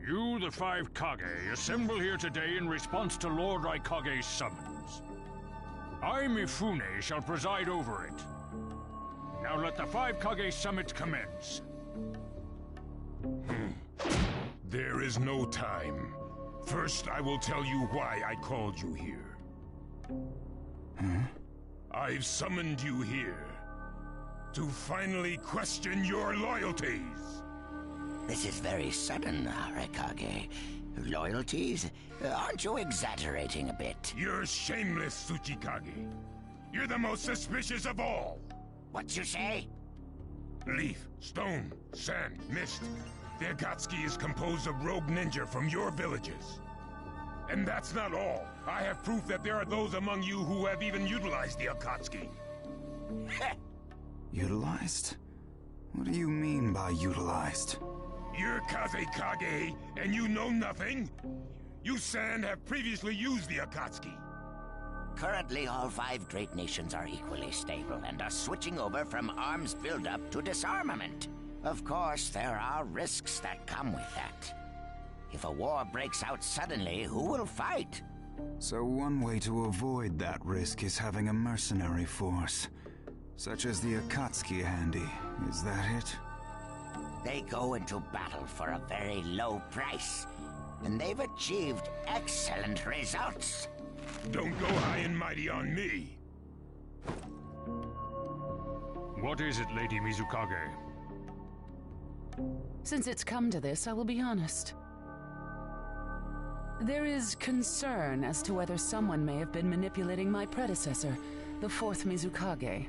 You, the five Kage, assemble here today in response to Lord Raikage's summons. I, Mifune, shall preside over it. Now let the five Kage summit commence. There is no time. First, I will tell you why I called you here. I've summoned you here to finally question your loyalties. This is very sudden, Raikage. Loyalties? Aren't you exaggerating a bit? You're shameless, Tsuchikage. You're the most suspicious of all. What you say? Leaf, stone, sand, mist. The Akatsuki is composed of rogue ninja from your villages. And that's not all. I have proof that there are those among you who have even utilized the Akatsuki. Utilized? What do you mean by utilized? You're Kazekage, and you know nothing? You Sand have previously used the Akatsuki. Currently, all five great nations are equally stable and are switching over from arms buildup to disarmament. Of course, there are risks that come with that. If a war breaks out suddenly, who will fight? So one way to avoid that risk is having a mercenary force, such as the Akatsuki handy. Is that it? They go into battle for a very low price, and they've achieved excellent results. Don't go high and mighty on me. What is it, Lady Mizukage? Since it's come to this, I will be honest. There is concern as to whether someone may have been manipulating my predecessor, the fourth Mizukage.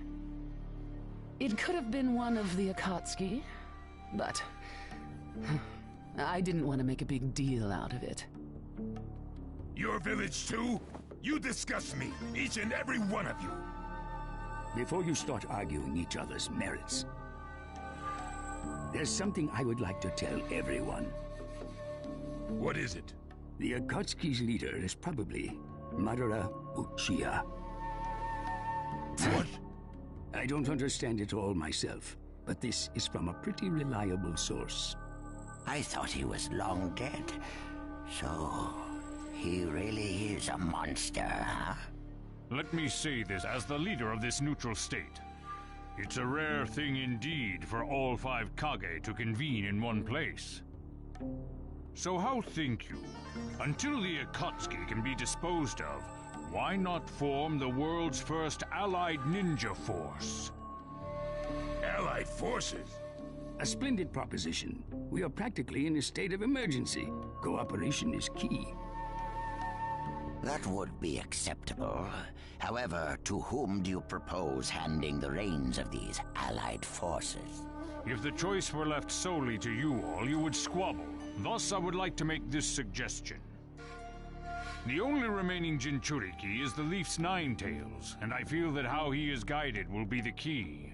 It could have been one of the Akatsuki, but I didn't want to make a big deal out of it. Your village too? You disgust me, each and every one of you. Before you start arguing each other's merits, there's something I would like to tell everyone. What is it? The Akatsuki's leader is probably Madara Uchiha. What? I don't understand it all myself, but this is from a pretty reliable source. I thought he was long dead, so he really is a monster, huh? Let me say this as the leader of this neutral state. It's a rare thing indeed for all five Kage to convene in one place. So how think you? Until the Akatsuki can be disposed of, why not form the world's first allied ninja force? Allied forces? A splendid proposition. We are practically in a state of emergency. Cooperation is key. That would be acceptable. However, to whom do you propose handing the reins of these allied forces? If the choice were left solely to you all, you would squabble. Thus, I would like to make this suggestion. The only remaining Jinchuriki is the Leaf's Nine Tails, and I feel that how he is guided will be the key.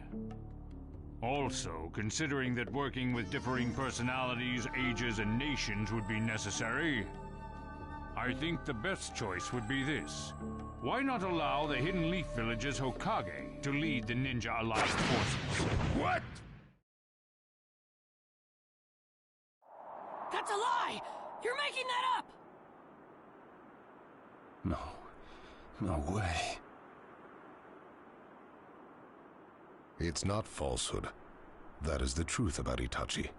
Also, considering that working with differing personalities, ages, and nations would be necessary, I think the best choice would be this. Why not allow the Hidden Leaf Village's Hokage to lead the Ninja Allied forces? What? That's a lie! You're making that up! No way. It's not falsehood. That is the truth about Itachi.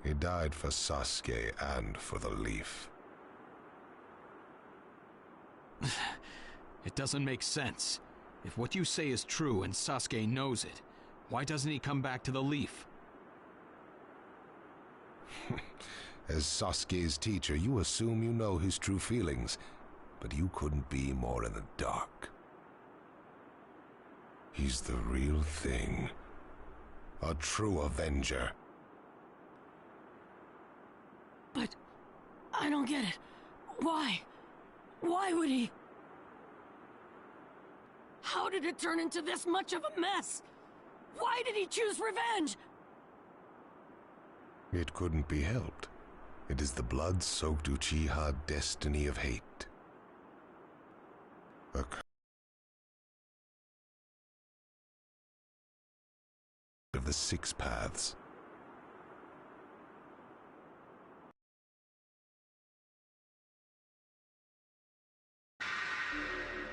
He died for Sasuke and for the Leaf. It doesn't make sense. If what you say is true and Sasuke knows it, why doesn't he come back to the Leaf? As Sasuke's teacher, you assume you know his true feelings, but you couldn't be more in the dark. He's the real thing. A true Avenger. But I don't get it. Why? Why would he? How did it turn into this much of a mess? Why did he choose revenge? It couldn't be helped. It is the blood-soaked Uchiha destiny of hate. Of the Six Paths.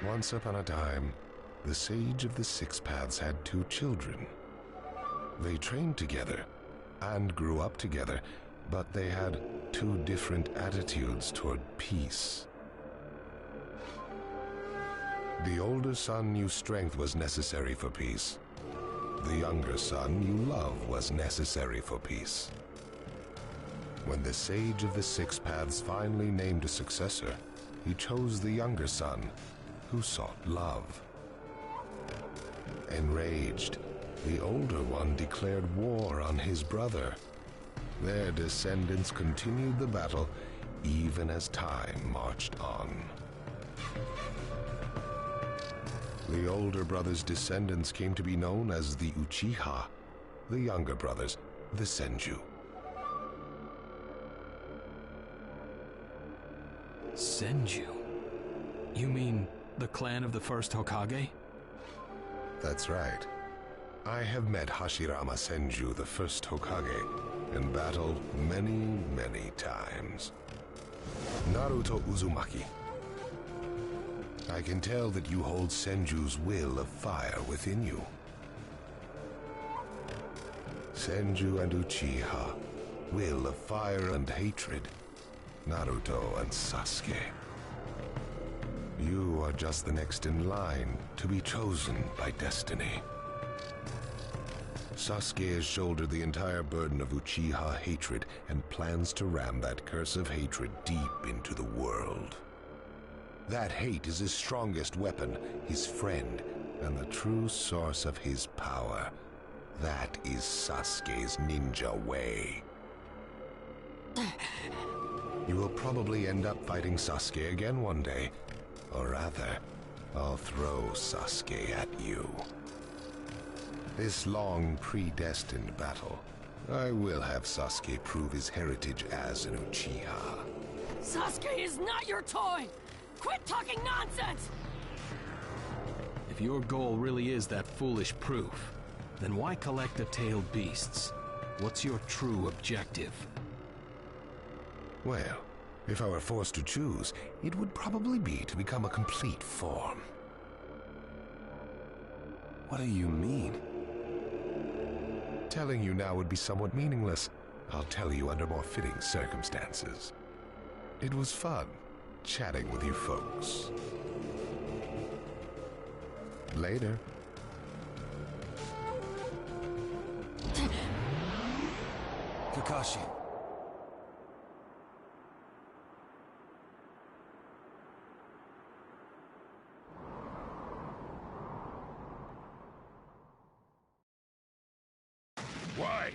Once upon a time, the Sage of the Six Paths had two children. They trained together and grew up together, but they had two different attitudes toward peace. The older son knew strength was necessary for peace. The younger son knew love was necessary for peace. When the Sage of the Six Paths finally named a successor, he chose the younger son, who sought love. Enraged, the older one declared war on his brother. Their descendants continued the battle even as time marched on. The older brother's descendants came to be known as the Uchiha, the younger brothers, the Senju. Senju? You mean the clan of the first Hokage? That's right. I have met Hashirama Senju, the first Hokage, and battled many, many times. Naruto Uzumaki. I can tell that you hold Senju's will of fire within you. Senju and Uchiha, will of fire and hatred. Naruto and Sasuke. You are just the next in line to be chosen by destiny. Sasuke has shouldered the entire burden of Uchiha hatred and plans to ram that curse of hatred deep into the world. That hate is his strongest weapon, his friend, and the true source of his power. That is Sasuke's ninja way. You will probably end up fighting Sasuke again one day. Or rather, I'll throw Sasuke at you. This long, predestined battle, I will have Sasuke prove his heritage as an Uchiha. Sasuke is not your toy! Quit talking nonsense! If your goal really is that foolish proof, then why collect the tailed beasts? What's your true objective? Well, if I were forced to choose, it would probably be to become a complete form. What do you mean? Telling you now would be somewhat meaningless. I'll tell you under more fitting circumstances. It was fun chatting with you folks. Later. Kakashi. Why?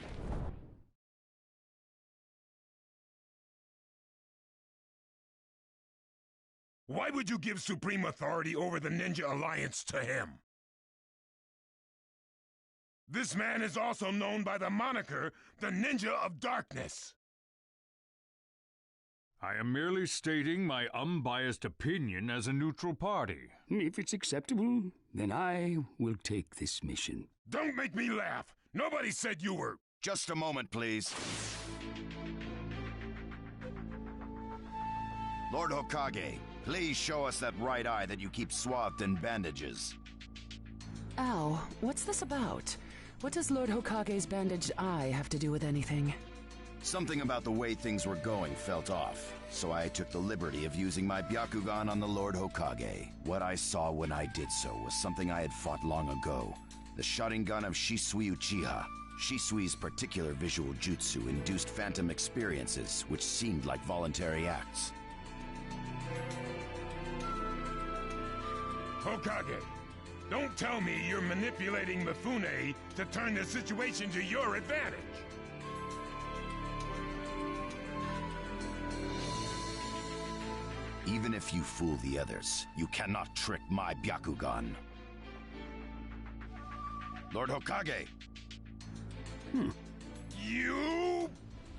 Why would you give supreme authority over the Ninja Alliance to him? This man is also known by the moniker, the Ninja of Darkness. I am merely stating my unbiased opinion as a neutral party. If it's acceptable, then I will take this mission. Don't make me laugh! Nobody said you were... Just a moment, please. Lord Hokage, please show us that right eye that you keep swathed in bandages. Ow, what's this about? What does Lord Hokage's bandaged eye have to do with anything? Something about the way things were going felt off, so I took the liberty of using my Byakugan on the Lord Hokage. What I saw when I did so was something I had fought long ago. The Sharingan of Shisui Uchiha. Shisui's particular visual jutsu induced phantom experiences, which seemed like voluntary acts. Hokage, don't tell me you're manipulating Mifune to turn the situation to your advantage. Even if you fool the others, you cannot trick my Byakugan. Lord Hokage! You...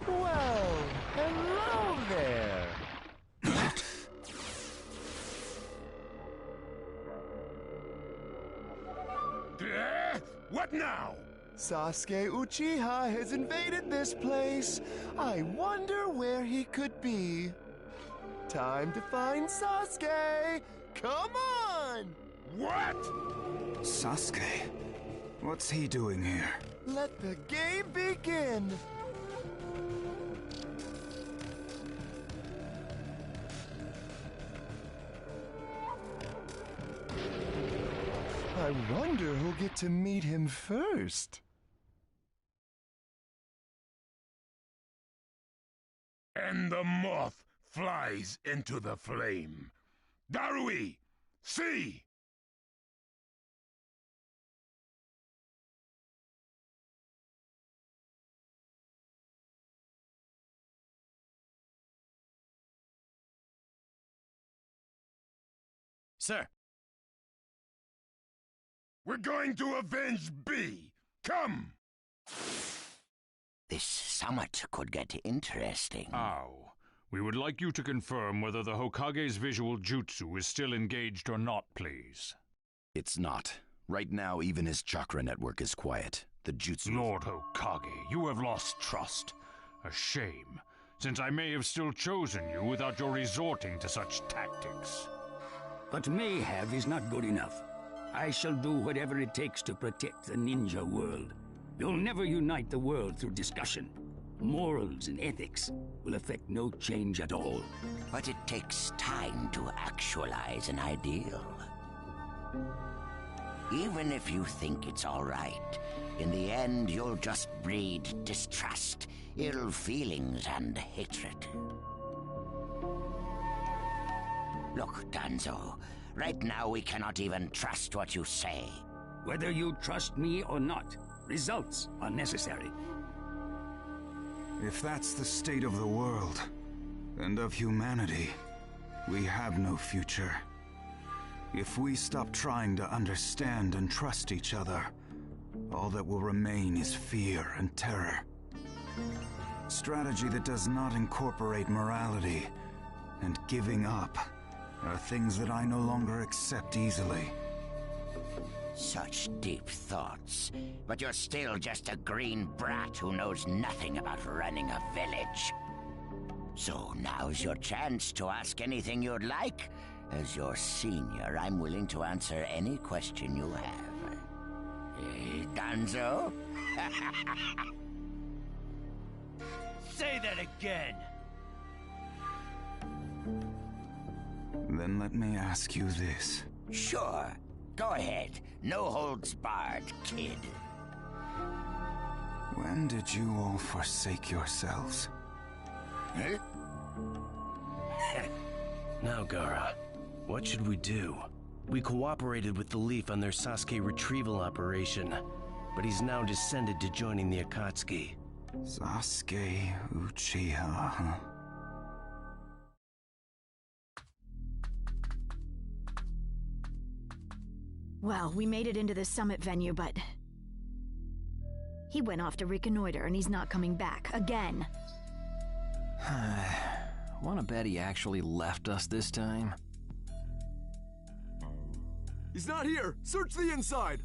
Well, hello there! What now? Sasuke Uchiha has invaded this place. I wonder where he could be. Time to find Sasuke! Come on! What? Sasuke? What's he doing here? Let the game begin! I wonder who'll get to meet him first. And the moth flies into the flame. Darui, see! Sir! We're going to avenge B! Come! This summit could get interesting. Ow. We would like you to confirm whether the Hokage's visual jutsu is still engaged or not, please. It's not. Right now, even his chakra network is quiet. The jutsu... Lord Hokage, you have lost trust. A shame, since I may have still chosen you without your resorting to such tactics. But may have is not good enough. I shall do whatever it takes to protect the ninja world. You'll never unite the world through discussion. Morals and ethics will affect no change at all. But it takes time to actualize an ideal. Even if you think it's all right, in the end you'll just breed distrust, ill feelings, and hatred. Look, Danzo, right now we cannot even trust what you say. Whether you trust me or not, results are necessary. If that's the state of the world, and of humanity, we have no future. If we stop trying to understand and trust each other, all that will remain is fear and terror. Strategy that does not incorporate morality and giving up are things that I no longer accept easily. Such deep thoughts, but you're still just a green brat who knows nothing about running a village. So now's your chance to ask anything you'd like. As your senior, I'm willing to answer any question you have. Danzo? Say that again! Then let me ask you this. Sure. Go ahead. No holds barred, kid. When did you all forsake yourselves? Huh? Now, Gaara, what should we do? We cooperated with the Leaf on their Sasuke retrieval operation, but he's now descended to joining the Akatsuki. Sasuke Uchiha, huh? Well, we made it into the summit venue, but... he went off to reconnoiter, and he's not coming back, again. Wanna bet he actually left us this time? He's not here! Search the inside!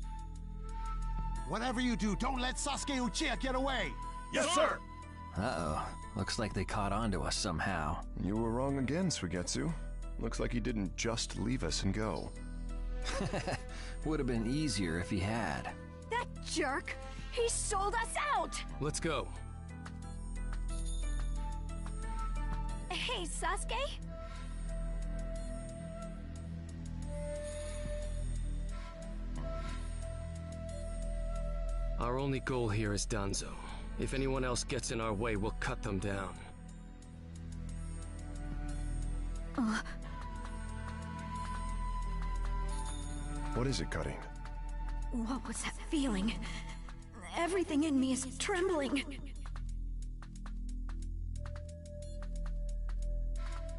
Whatever you do, don't let Sasuke Uchiha get away! Yes, sir! Uh-oh. Looks like they caught on to us somehow. You were wrong again, Suigetsu. Looks like he didn't just leave us and go. Would have been easier if he had. That jerk! He sold us out! Let's go. Hey, Sasuke? Our only goal here is Danzo. If anyone else gets in our way, we'll cut them down. What is it, Cutting? What was that feeling? Everything in me is trembling.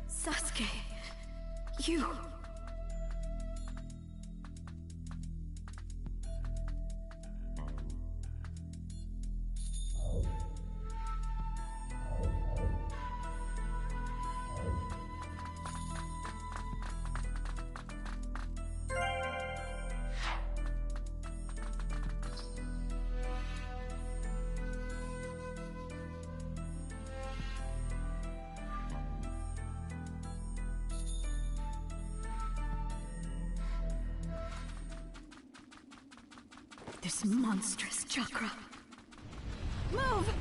Sasuke, you... This monstrous chakra. Move!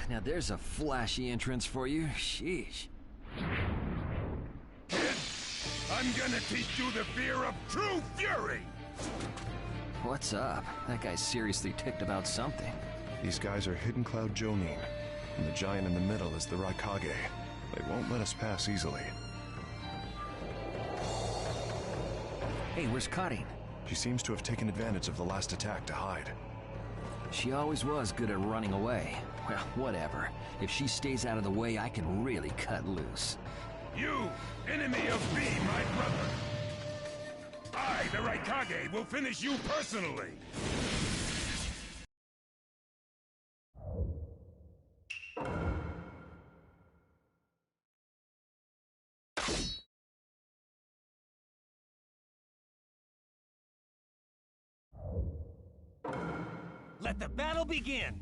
Now there's a flashy entrance for you. Sheesh. Kid, I'm gonna teach you the fear of true fury! What's up? That guy's seriously ticked about something. These guys are Hidden Cloud Jonin, and the giant in the middle is the Raikage. They won't let us pass easily. Hey, where's Karin? She seems to have taken advantage of the last attack to hide. She always was good at running away. Well, whatever. If she stays out of the way, I can really cut loose. You, enemy of me, my brother! I, the Raikage, will finish you personally! Let the battle begin!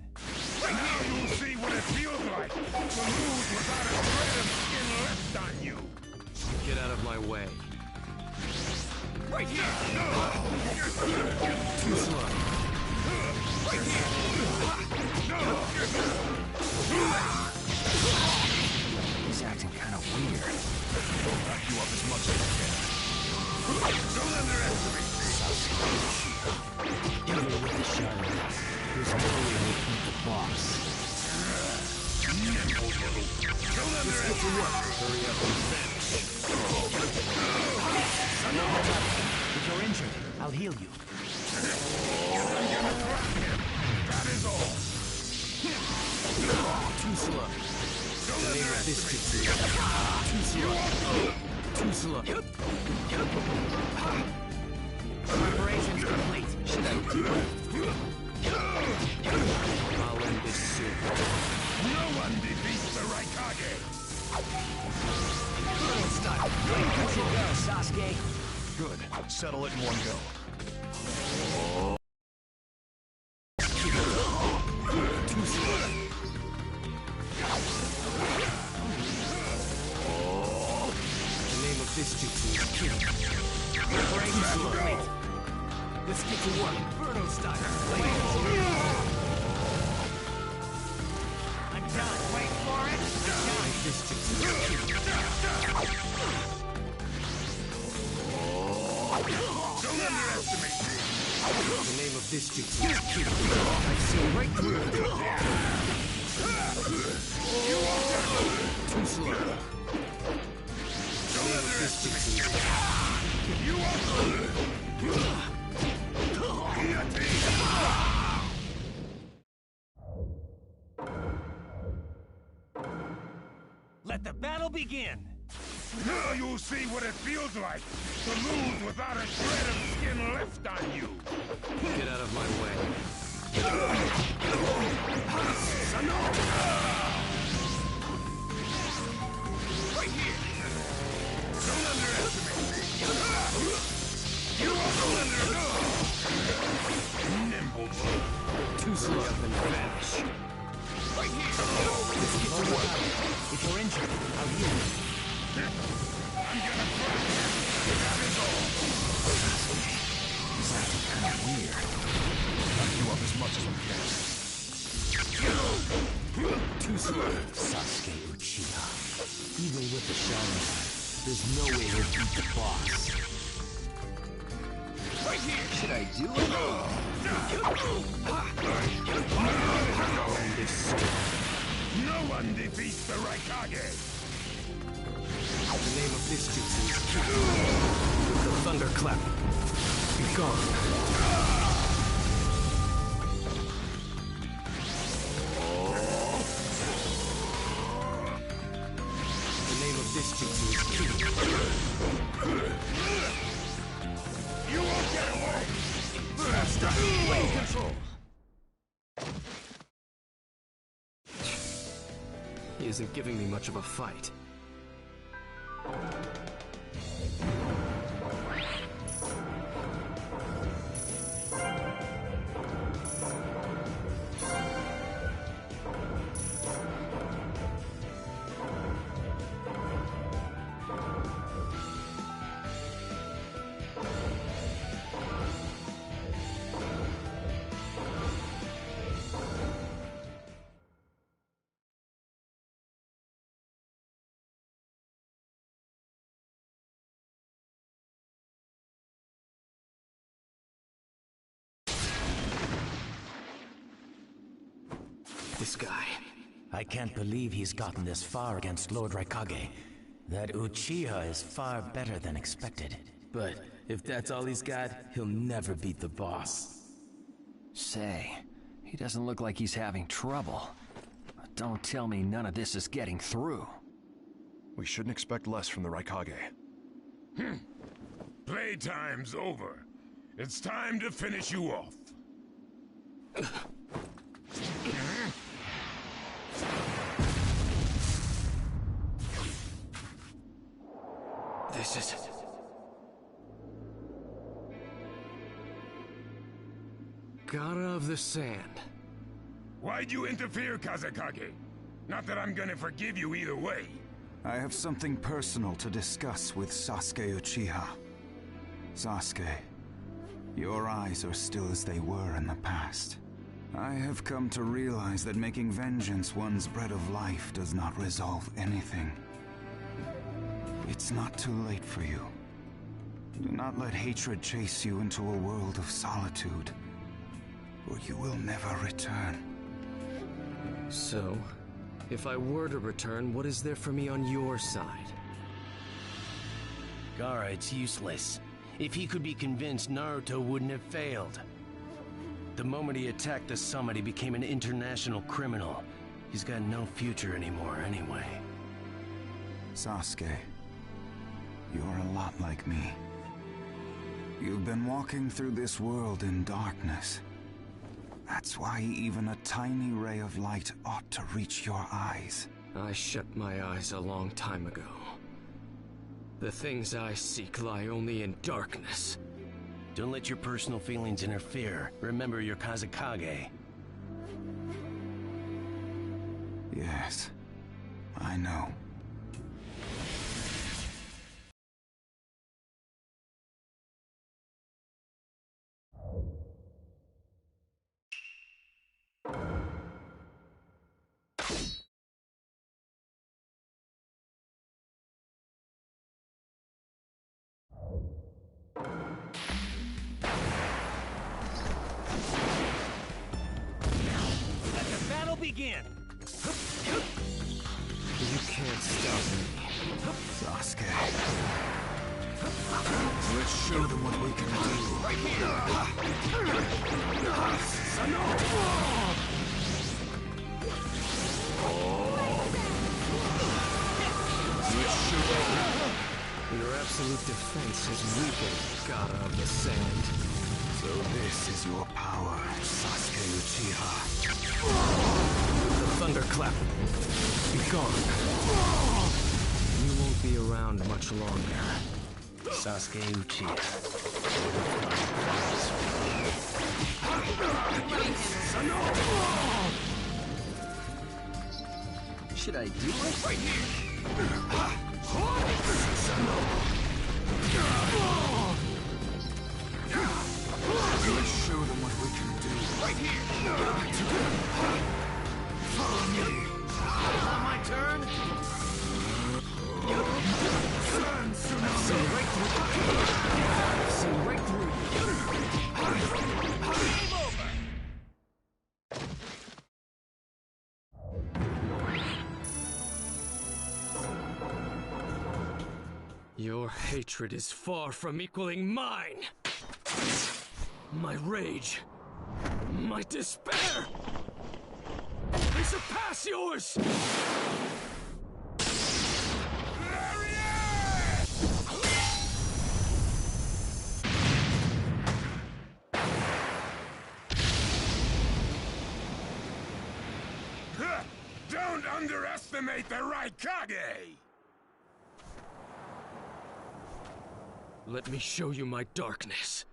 Now you'll see what it feels like to lose without a shred of skin left on you! Get out of my way. Right here! Too slow. Right here! He's acting kind of weird. Back you up as much as I can. Don't underestimate me! Even with the shadow, there's no way to beat the boss. Let's get to work. Hurry up and vanish. If you're injured, I'll heal you. I'm gonna drop him! That is all! Too slow. The name of this jutsu. Too slow. Too slow. Preparation's complete. Should I do it? I'll end this soon. No one defeats the Raikage! Brutal style. Let you go, Sasuke. Good. Settle it in one go. Too slow. The name of this jutsu is Kill. Preparation's complete. Let's get to work. Brutal style. I'm done. Wait for it. I'm done. This jutsu is Kill. Don't underestimate me! The name of this jutsu is Kill. I see right through it. Too slow. The name of this jutsu is Let the battle begin! Now you'll see what it feels like to lose without a shred of skin left on you! Get out of my way. Right here! Don't underestimate me! You also nimble! Too slow and vanish. Right here! Let's get to work. If you're injured, I'll heal you. I'm gonna crush him! That is all! He's acting kind of weird. Back you up as much as we can. Too slow. Sasuke Uchiha. Even with the shadow, there's no way he'll beat the boss. Right here! Should I do it? No one defeats the Raikage! The name of this jutsu is Kill. With the thunderclap. Be gone. The name of this jutsu is Kill. You won't get away! Faster! Wave control! He isn't giving me much of a fight. this guy? I can't believe he's gotten this far against Lord Raikage. That Uchiha is far better than expected. But if that's all he's got, he'll never beat the boss. Say, he doesn't look like he's having trouble. But don't tell me none of this is getting through. We shouldn't expect less from the Raikage. Playtime's over. It's time to finish you off. This is... God of the Sand. Why'd you interfere, Kazekage? Not that I'm gonna forgive you either way. I have something personal to discuss with Sasuke Uchiha. Sasuke, your eyes are still as they were in the past. I have come to realize that making vengeance one's bread of life does not resolve anything. It's not too late for you. Do not let hatred chase you into a world of solitude, or you will never return. So, if I were to return, what is there for me on your side? Gaara, it's useless. If he could be convinced, Naruto wouldn't have failed. The moment he attacked the summit, he became an international criminal. He's got no future anymore anyway. Sasuke, you're a lot like me. You've been walking through this world in darkness. That's why even a tiny ray of light ought to reach your eyes. I shut my eyes a long time ago. The things I seek lie only in darkness. Don't let your personal feelings interfere. Remember your Kazekage. Yes, I know. Begin! You can't stop me. Sasuke. Let's show them what we can do. Right here! Let's show them. Your absolute defense has weakened, Gaara of the Sand. So this is your power, Sasuke Uchiha. The thunderclap. Be gone. You won't be around much longer. Sasuke Uchiha. Should I do it? Right here! Let's show them what we can do. Right here! Follow me. Not my turn! I've seen right through you. I've seen right through you. Game over! Your hatred is far from equaling mine! My rage, my despair, they surpass yours! Don't underestimate the Raikage! Let me show you my darkness.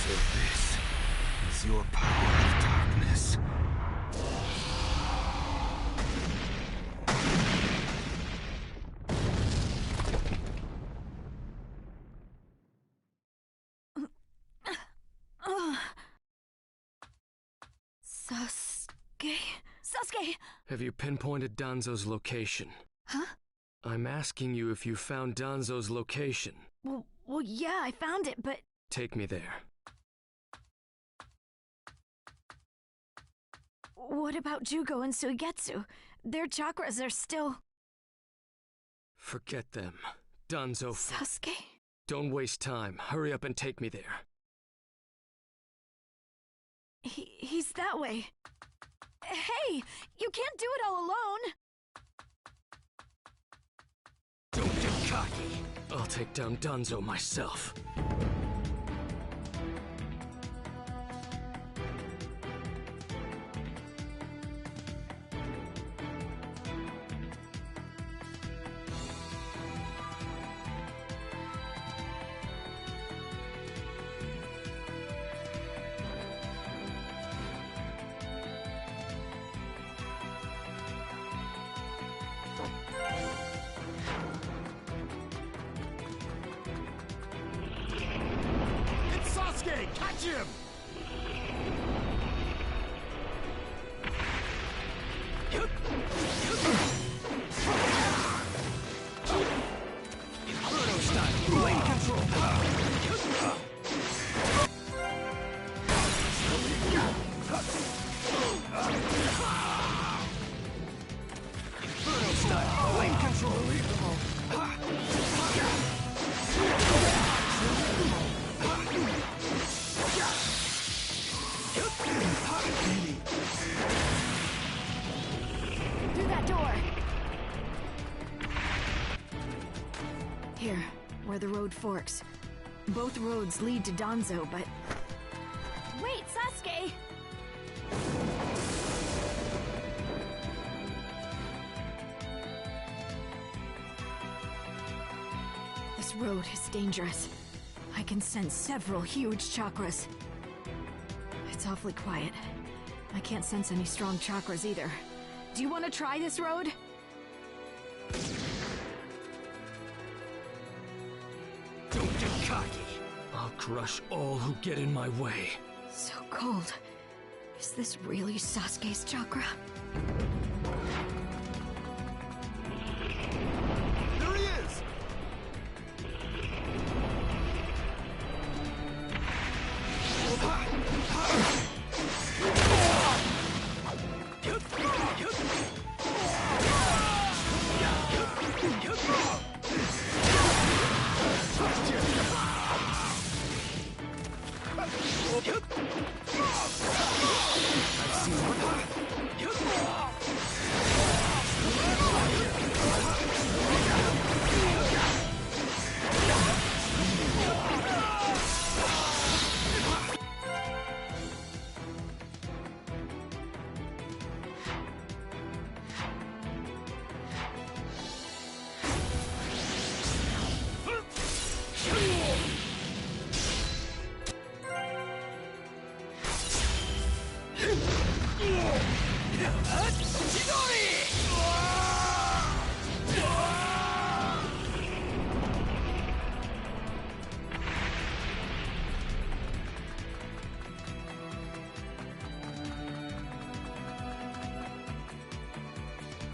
So this is your power of darkness. Sasuke? Sasuke! Have you pinpointed Danzo's location? Huh? I'm asking you if you found Danzo's location. Well, yeah, I found it, but... Take me there. What about Jugo and Suigetsu? Their chakras are still... Forget them. Danzo... Sasuke? Don't waste time. Hurry up and take me there. He's that way. Hey! You can't do it all alone! Don't get cocky. I'll take down Danzo myself. It's Sasuke! Catch him! Naruto style, blade control. Inferno style, blade control. Through that door! Here, where the road forks. Both roads lead to Danzo, but... Wait, Sasuke! This road is dangerous. I can sense several huge chakras. It's awfully quiet. I can't sense any strong chakras either. Do you want to try this road? Don't get cocky. I'll crush all who get in my way. So cold. Is this really Sasuke's chakra? There he is!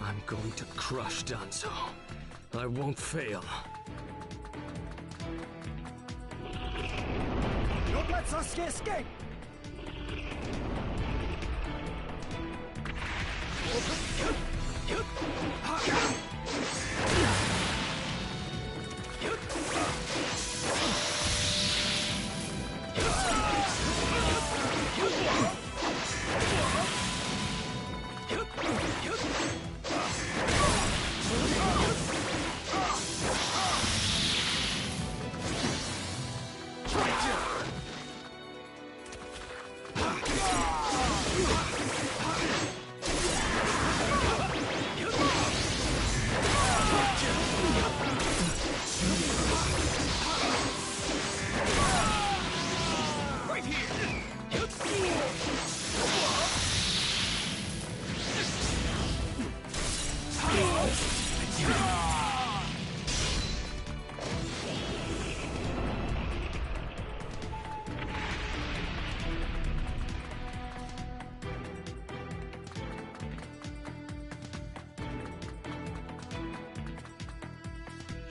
I'm going to crush Danzo. I won't fail. Don't let Sasuke escape!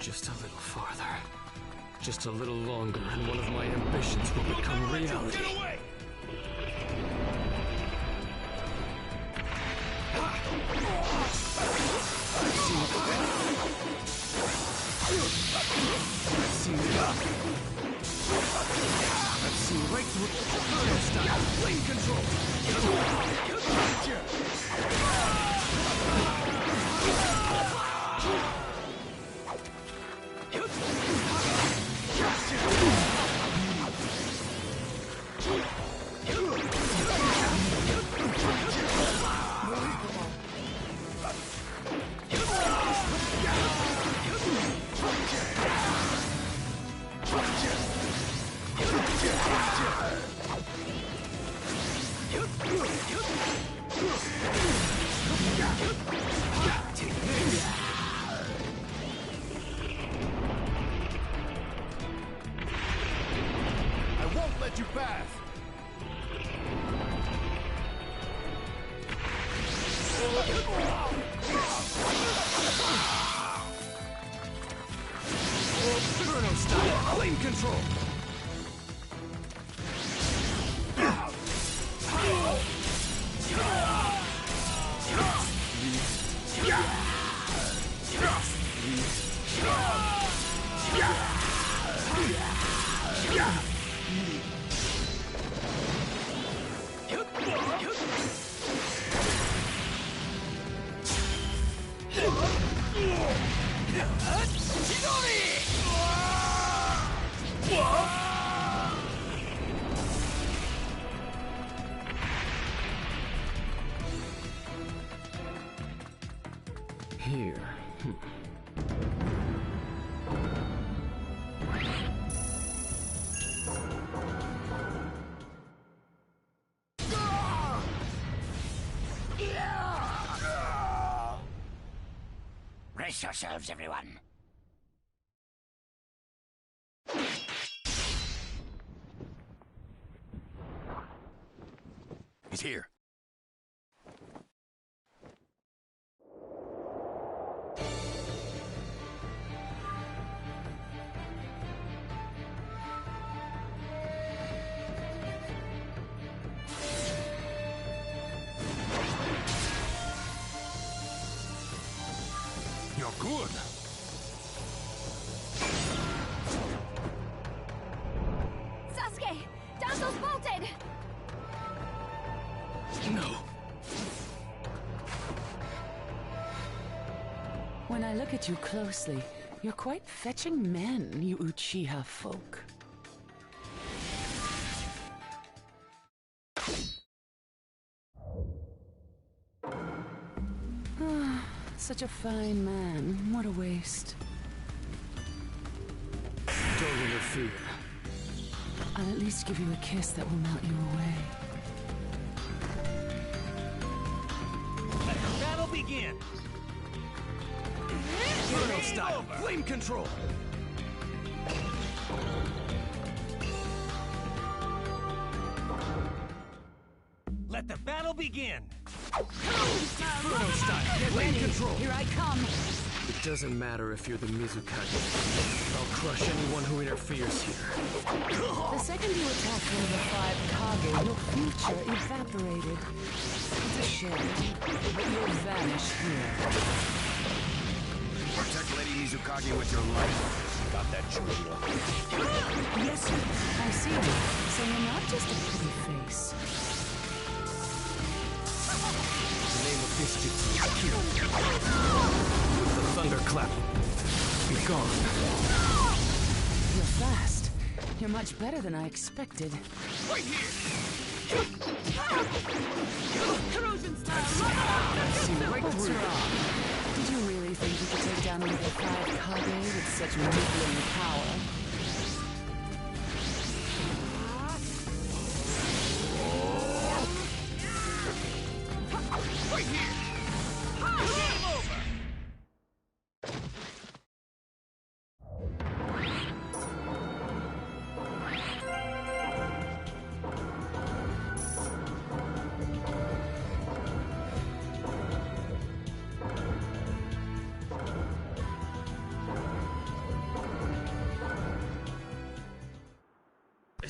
Just a little farther. Just a little longer, and one of my ambitions will become reality. Get away! I've seen it. I've seen right through Inferno style flame control. I won't let you pass! Inferno style flame control. Here. Brace yourselves, everyone. He's here. You're good. Sasuke! Danzo's bolted! No. When I look at you closely, you're quite fetching men, you Uchiha folk. Such a fine man. What a waste. Don't interfere. I'll at least give you a kiss that will melt you away. Let the battle begin! Inferno style flame control. Let the battle begin! Inferno style flame control. Here I come. It doesn't matter if you're the Mizukage. I'll crush anyone who interferes here. The second you attack one of the 5 Kage, your future evaporated. It's a shame, but you'll vanish here. Protect Lady Mizukage with your life. Got that, Churro? Yes, sir. I see you. So you're not just a pretty face. The name of this jutsu is Kyo. The thunderclap. Be gone. You're fast. You're much better than I expected. Right here! Corrosion style! See right What's through. wrong? Did you really think you could take down another 5 Kage with such middling power? Right here! Game over!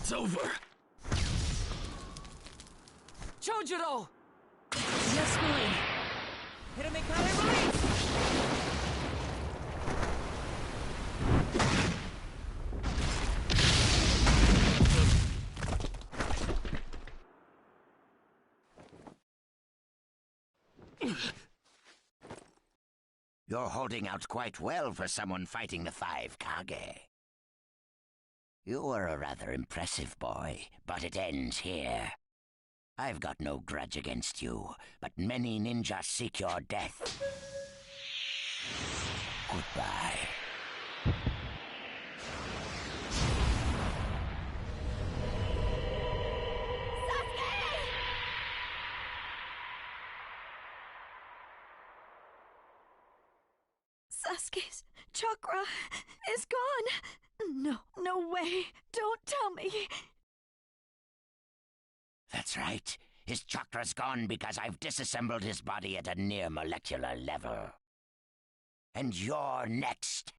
It's over. Chojuro! Yes, Willie. Hiramikare release! You're holding out quite well for someone fighting the 5 Kage. You were a rather impressive boy, but it ends here. I've got no grudge against you, but many ninjas seek your death. Goodbye. Sasuke's chakra is gone. No, no way. Don't tell me. That's right. His chakra's gone because I've disassembled his body at a near molecular level. And you're next.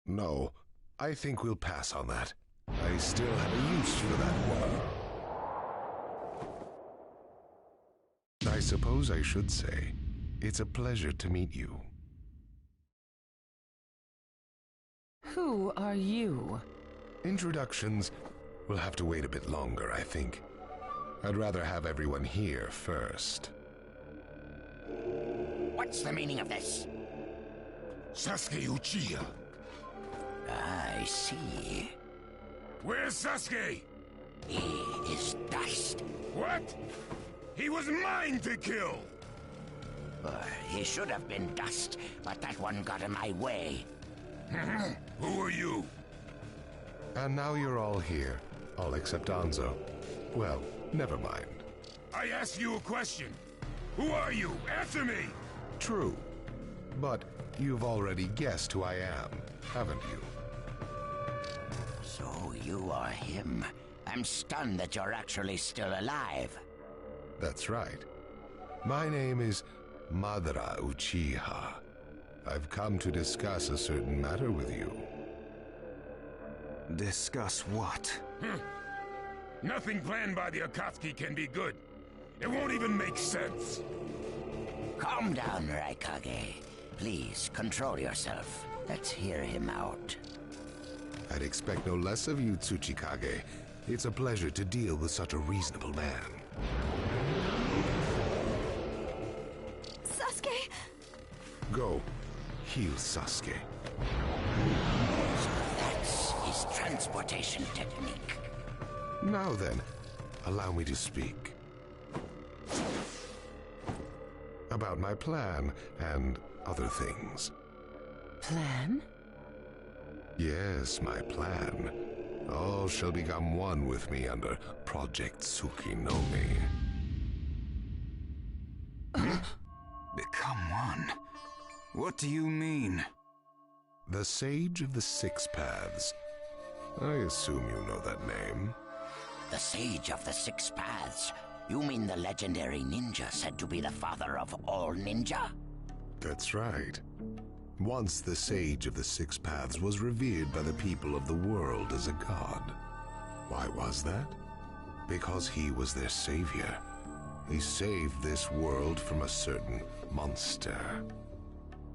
No, I think we'll pass on that. I still have a use for that one. I suppose I should say, it's a pleasure to meet you. Who are you? Introductions will have to wait a bit longer, I think. I'd rather have everyone here first. What's the meaning of this? Sasuke Uchiha. I see. Where's Sasuke? He is dust. What? He was mine to kill! He should have been dust, but that one got in my way. Who are you? And now you're all here, all except Anzo. Well, never mind. I asked you a question. Who are you? Answer me! True. But you've already guessed who I am, haven't you? So you are him. I'm stunned that you're actually still alive. That's right. My name is Madara Uchiha. I've come to discuss a certain matter with you. Discuss what? Nothing planned by the Akatsuki can be good. It won't even make sense. Calm down, Raikage. Please, control yourself. Let's hear him out. I'd expect no less of you, Tsuchikage. It's a pleasure to deal with such a reasonable man. Sasuke! Go. Heal Sasuke. So that's his transportation technique. Now then, allow me to speak. About my plan and other things. Plan? Yes, my plan. All shall become one with me under Project Tsukinome. Become one? What do you mean? The Sage of the Six Paths. I assume you know that name. The Sage of the Six Paths? You mean the legendary ninja said to be the father of all ninja? That's right. Once the Sage of the Six Paths was revered by the people of the world as a god. Why was that? Because he was their savior. He saved this world from a certain monster.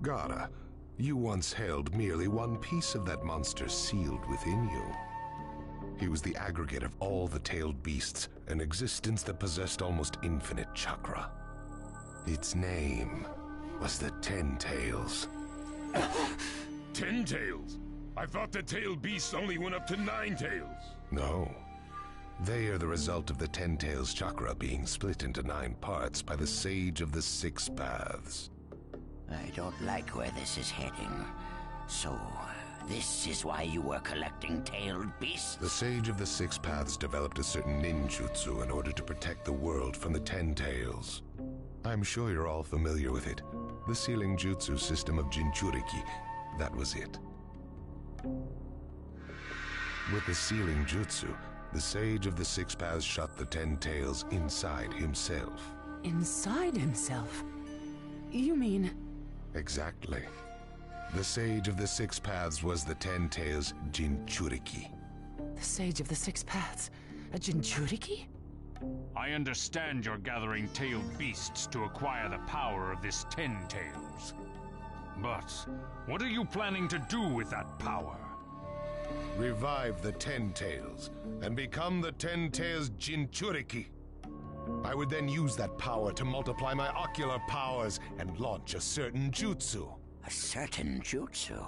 Gaara, you once held merely one piece of that monster sealed within you. He was the aggregate of all the tailed beasts, an existence that possessed almost infinite chakra. Its name was the Ten Tails. 10 tails? I thought the tailed beasts only went up to 9 tails. No. They are the result of the Ten Tails chakra being split into 9 parts by the Sage of the Six Paths. I don't like where this is heading. So, this is why you were collecting tailed beasts? The Sage of the Six Paths developed a certain ninjutsu in order to protect the world from the Ten Tails. I'm sure you're all familiar with it. The sealing jutsu system of Jinchuriki. That was it. With the sealing jutsu, the Sage of the Six Paths shut the Ten Tails inside himself. Inside himself? You mean... Exactly. The Sage of the Six Paths was the Ten Tails' Jinchuriki. The Sage of the Six Paths. A Jinchuriki? I understand you're gathering tailed beasts to acquire the power of this Ten Tails. But what are you planning to do with that power? Revive the Ten Tails and become the Ten Tails Jinchuriki. I would then use that power to multiply my ocular powers and launch a certain jutsu. A certain jutsu?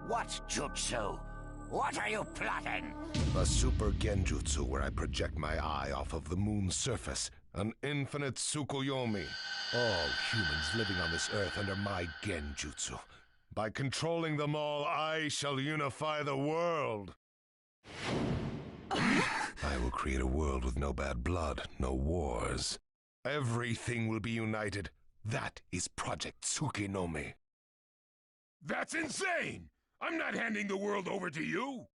What jutsu? What are you plotting? A super genjutsu where I project my eye off of the moon's surface. An infinite Tsukuyomi. All humans living on this earth under my genjutsu. By controlling them all, I shall unify the world. I will create a world with no bad blood, no wars. Everything will be united. That is Project Tsukinomi. That's insane! I'm not handing the world over to you!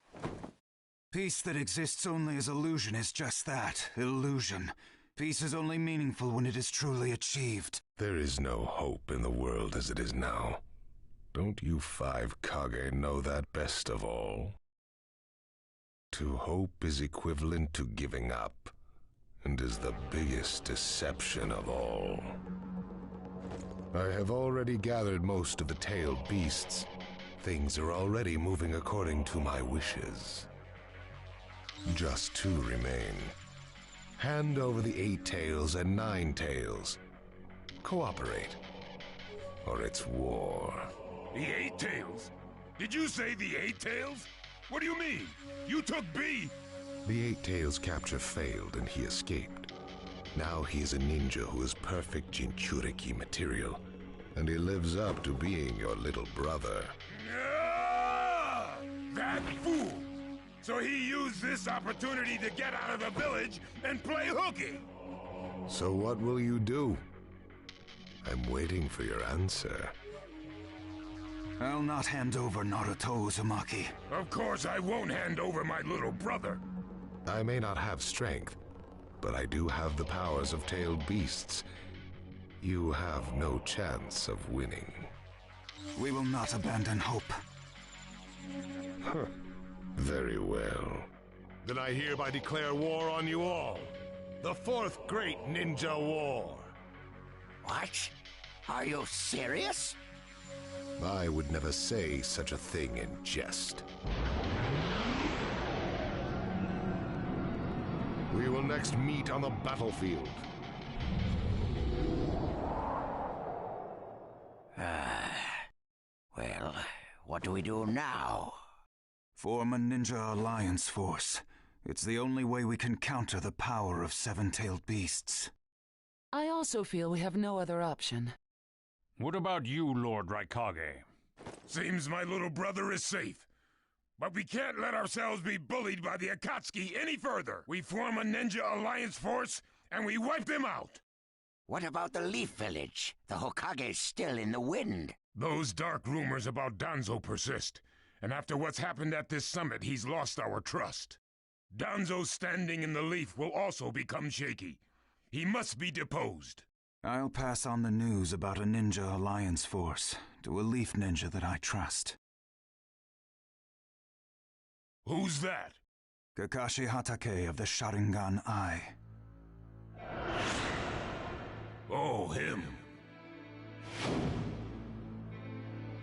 Peace that exists only as illusion is just that, illusion. Peace is only meaningful when it is truly achieved. There is no hope in the world as it is now. Don't you five Kage know that best of all? To hope is equivalent to giving up, and is the biggest deception of all. I have already gathered most of the tailed beasts. Things are already moving according to my wishes. Just two remain. Hand over the 8 tails and 9 tails. Cooperate, or it's war. The 8 tails? Did you say the 8 tails? What do you mean? You took B! The 8 tails capture failed and he escaped. Now he is a ninja who is perfect Jinchuriki material, and he lives up to being your little brother. Ah! That fool! So he used this opportunity to get out of the village and play hooky! So what will you do? I'm waiting for your answer. I'll not hand over Naruto Uzumaki. Of course I won't hand over my little brother. I may not have strength, but I do have the powers of tailed beasts. You have no chance of winning. We will not abandon hope. Huh. Very well. Then I hereby declare war on you all. The 4th Great Ninja War. What? Are you serious? I would never say such a thing in jest. We will next meet on the battlefield. Well, what do we do now? Form a ninja alliance force. It's the only way we can counter the power of 7-tailed beasts. I also feel we have no other option. What about you, Lord Raikage? Seems my little brother is safe. But we can't let ourselves be bullied by the Akatsuki any further. We form a ninja alliance force, and we wipe them out. What about the Leaf Village? The Hokage's still in the wind. Those dark rumors about Danzo persist. And after what's happened at this summit, he's lost our trust. Danzo's standing in the Leaf will also become shaky. He must be deposed. I'll pass on the news about a ninja alliance force to a Leaf ninja that I trust. Who's that? Kakashi Hatake of the Sharingan Eye. Oh, him.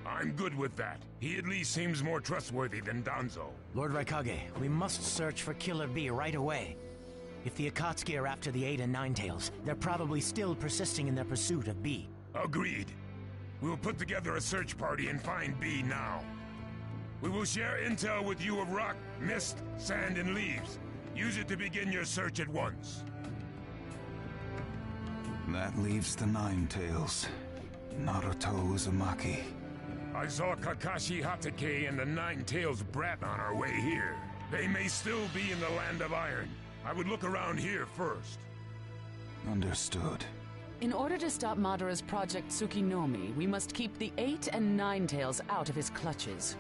I'm good with that. He at least seems more trustworthy than Danzo. Lord Raikage, we must search for Killer B right away. If the Akatsuki are after the 8 and 9 tails, they're probably still persisting in their pursuit of B. Agreed. We'll put together a search party and find B now. We will share intel with you of rock, mist, sand, and leaves. Use it to begin your search at once. That leaves the 9 tails. Naruto Uzumaki. I saw Kakashi Hatake and the 9 tails brat on our way here. They may still be in the Land of Iron. I would look around here first. Understood. In order to stop Madara's Project Tsukinomi, we must keep the 8 and 9 tails out of his clutches.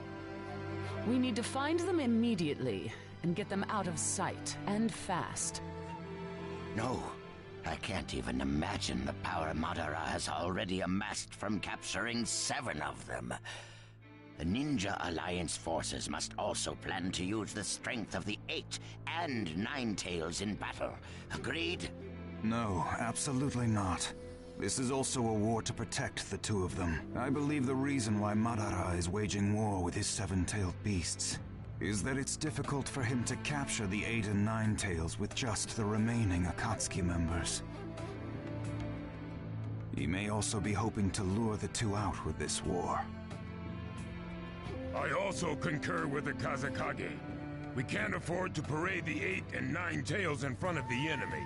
We need to find them immediately and get them out of sight, and fast. No, I can't even imagine the power Madara has already amassed from capturing 7 of them. The Ninja Alliance forces must also plan to use the strength of the 8 and 9 Tails in battle. Agreed? No, absolutely not. This is also a war to protect the two of them. I believe the reason why Madara is waging war with his 7-tailed beasts is that it's difficult for him to capture the 8 and 9 Tails with just the remaining Akatsuki members. He may also be hoping to lure the two out with this war. I also concur with the Kazekage. We can't afford to parade the 8 and 9 Tails in front of the enemy.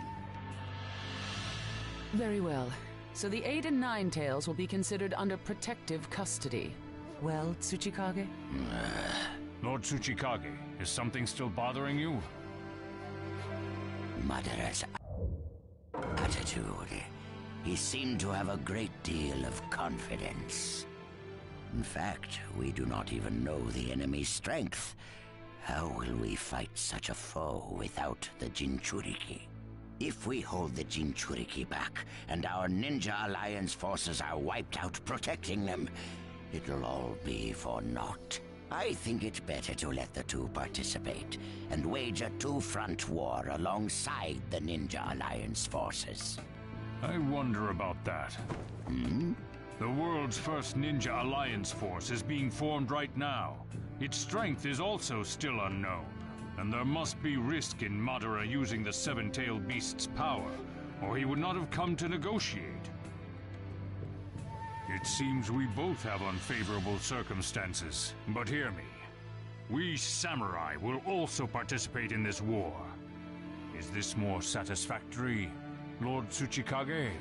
Very well. So the 8 and 9 Tails will be considered under protective custody. Well, Tsuchikage? Lord Tsuchikage, is something still bothering you? Madara's attitude. He seemed to have a great deal of confidence. In fact, we do not even know the enemy's strength. How will we fight such a foe without the Jinchuriki? If we hold the Jinchuriki back, and our Ninja Alliance forces are wiped out protecting them, it'll all be for naught. I think it better to let the two participate, and wage a two-front war alongside the Ninja Alliance forces. I wonder about that. The world's first Ninja Alliance force is being formed right now. Its strength is also still unknown, and there must be risk in Madara using the 7-tailed beast's power, or he would not have come to negotiate. It seems we both have unfavorable circumstances, but hear me. We samurai will also participate in this war. Is this more satisfactory, Lord Tsuchikage?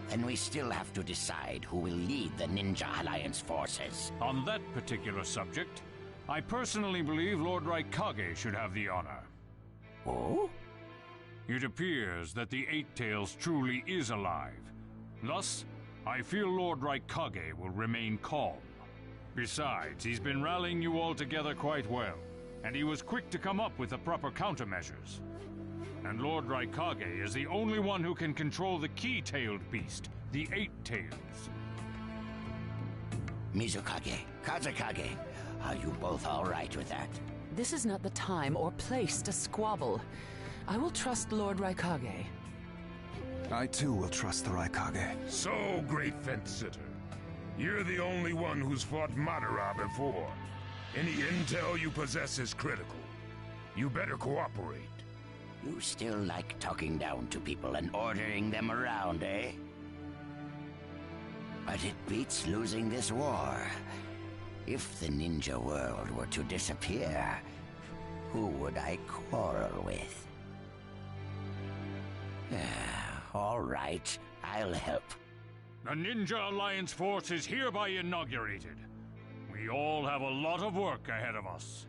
Then we still have to decide who will lead the Ninja Alliance forces. On that particular subject, I personally believe Lord Raikage should have the honor. Oh? It appears that the 8 Tails truly is alive. Thus, I feel Lord Raikage will remain calm. Besides, he's been rallying you all together quite well, and he was quick to come up with the proper countermeasures. And Lord Raikage is the only one who can control the key-tailed beast, the 8 Tails. Mizukage, Kazekage, are you both all right with that? This is not the time or place to squabble. I will trust Lord Raikage. I too will trust the Raikage. So, great fence-sitter. You're the only one who's fought Madara before. Any intel you possess is critical. You better cooperate. You still like talking down to people and ordering them around, eh? But it beats losing this war. If the ninja world were to disappear, who would I quarrel with? All right, I'll help. The Ninja Alliance force is hereby inaugurated. We all have a lot of work ahead of us.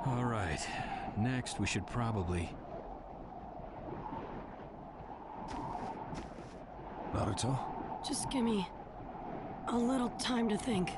All right. Next, we should probably... Naruto? Just give me a little time to think.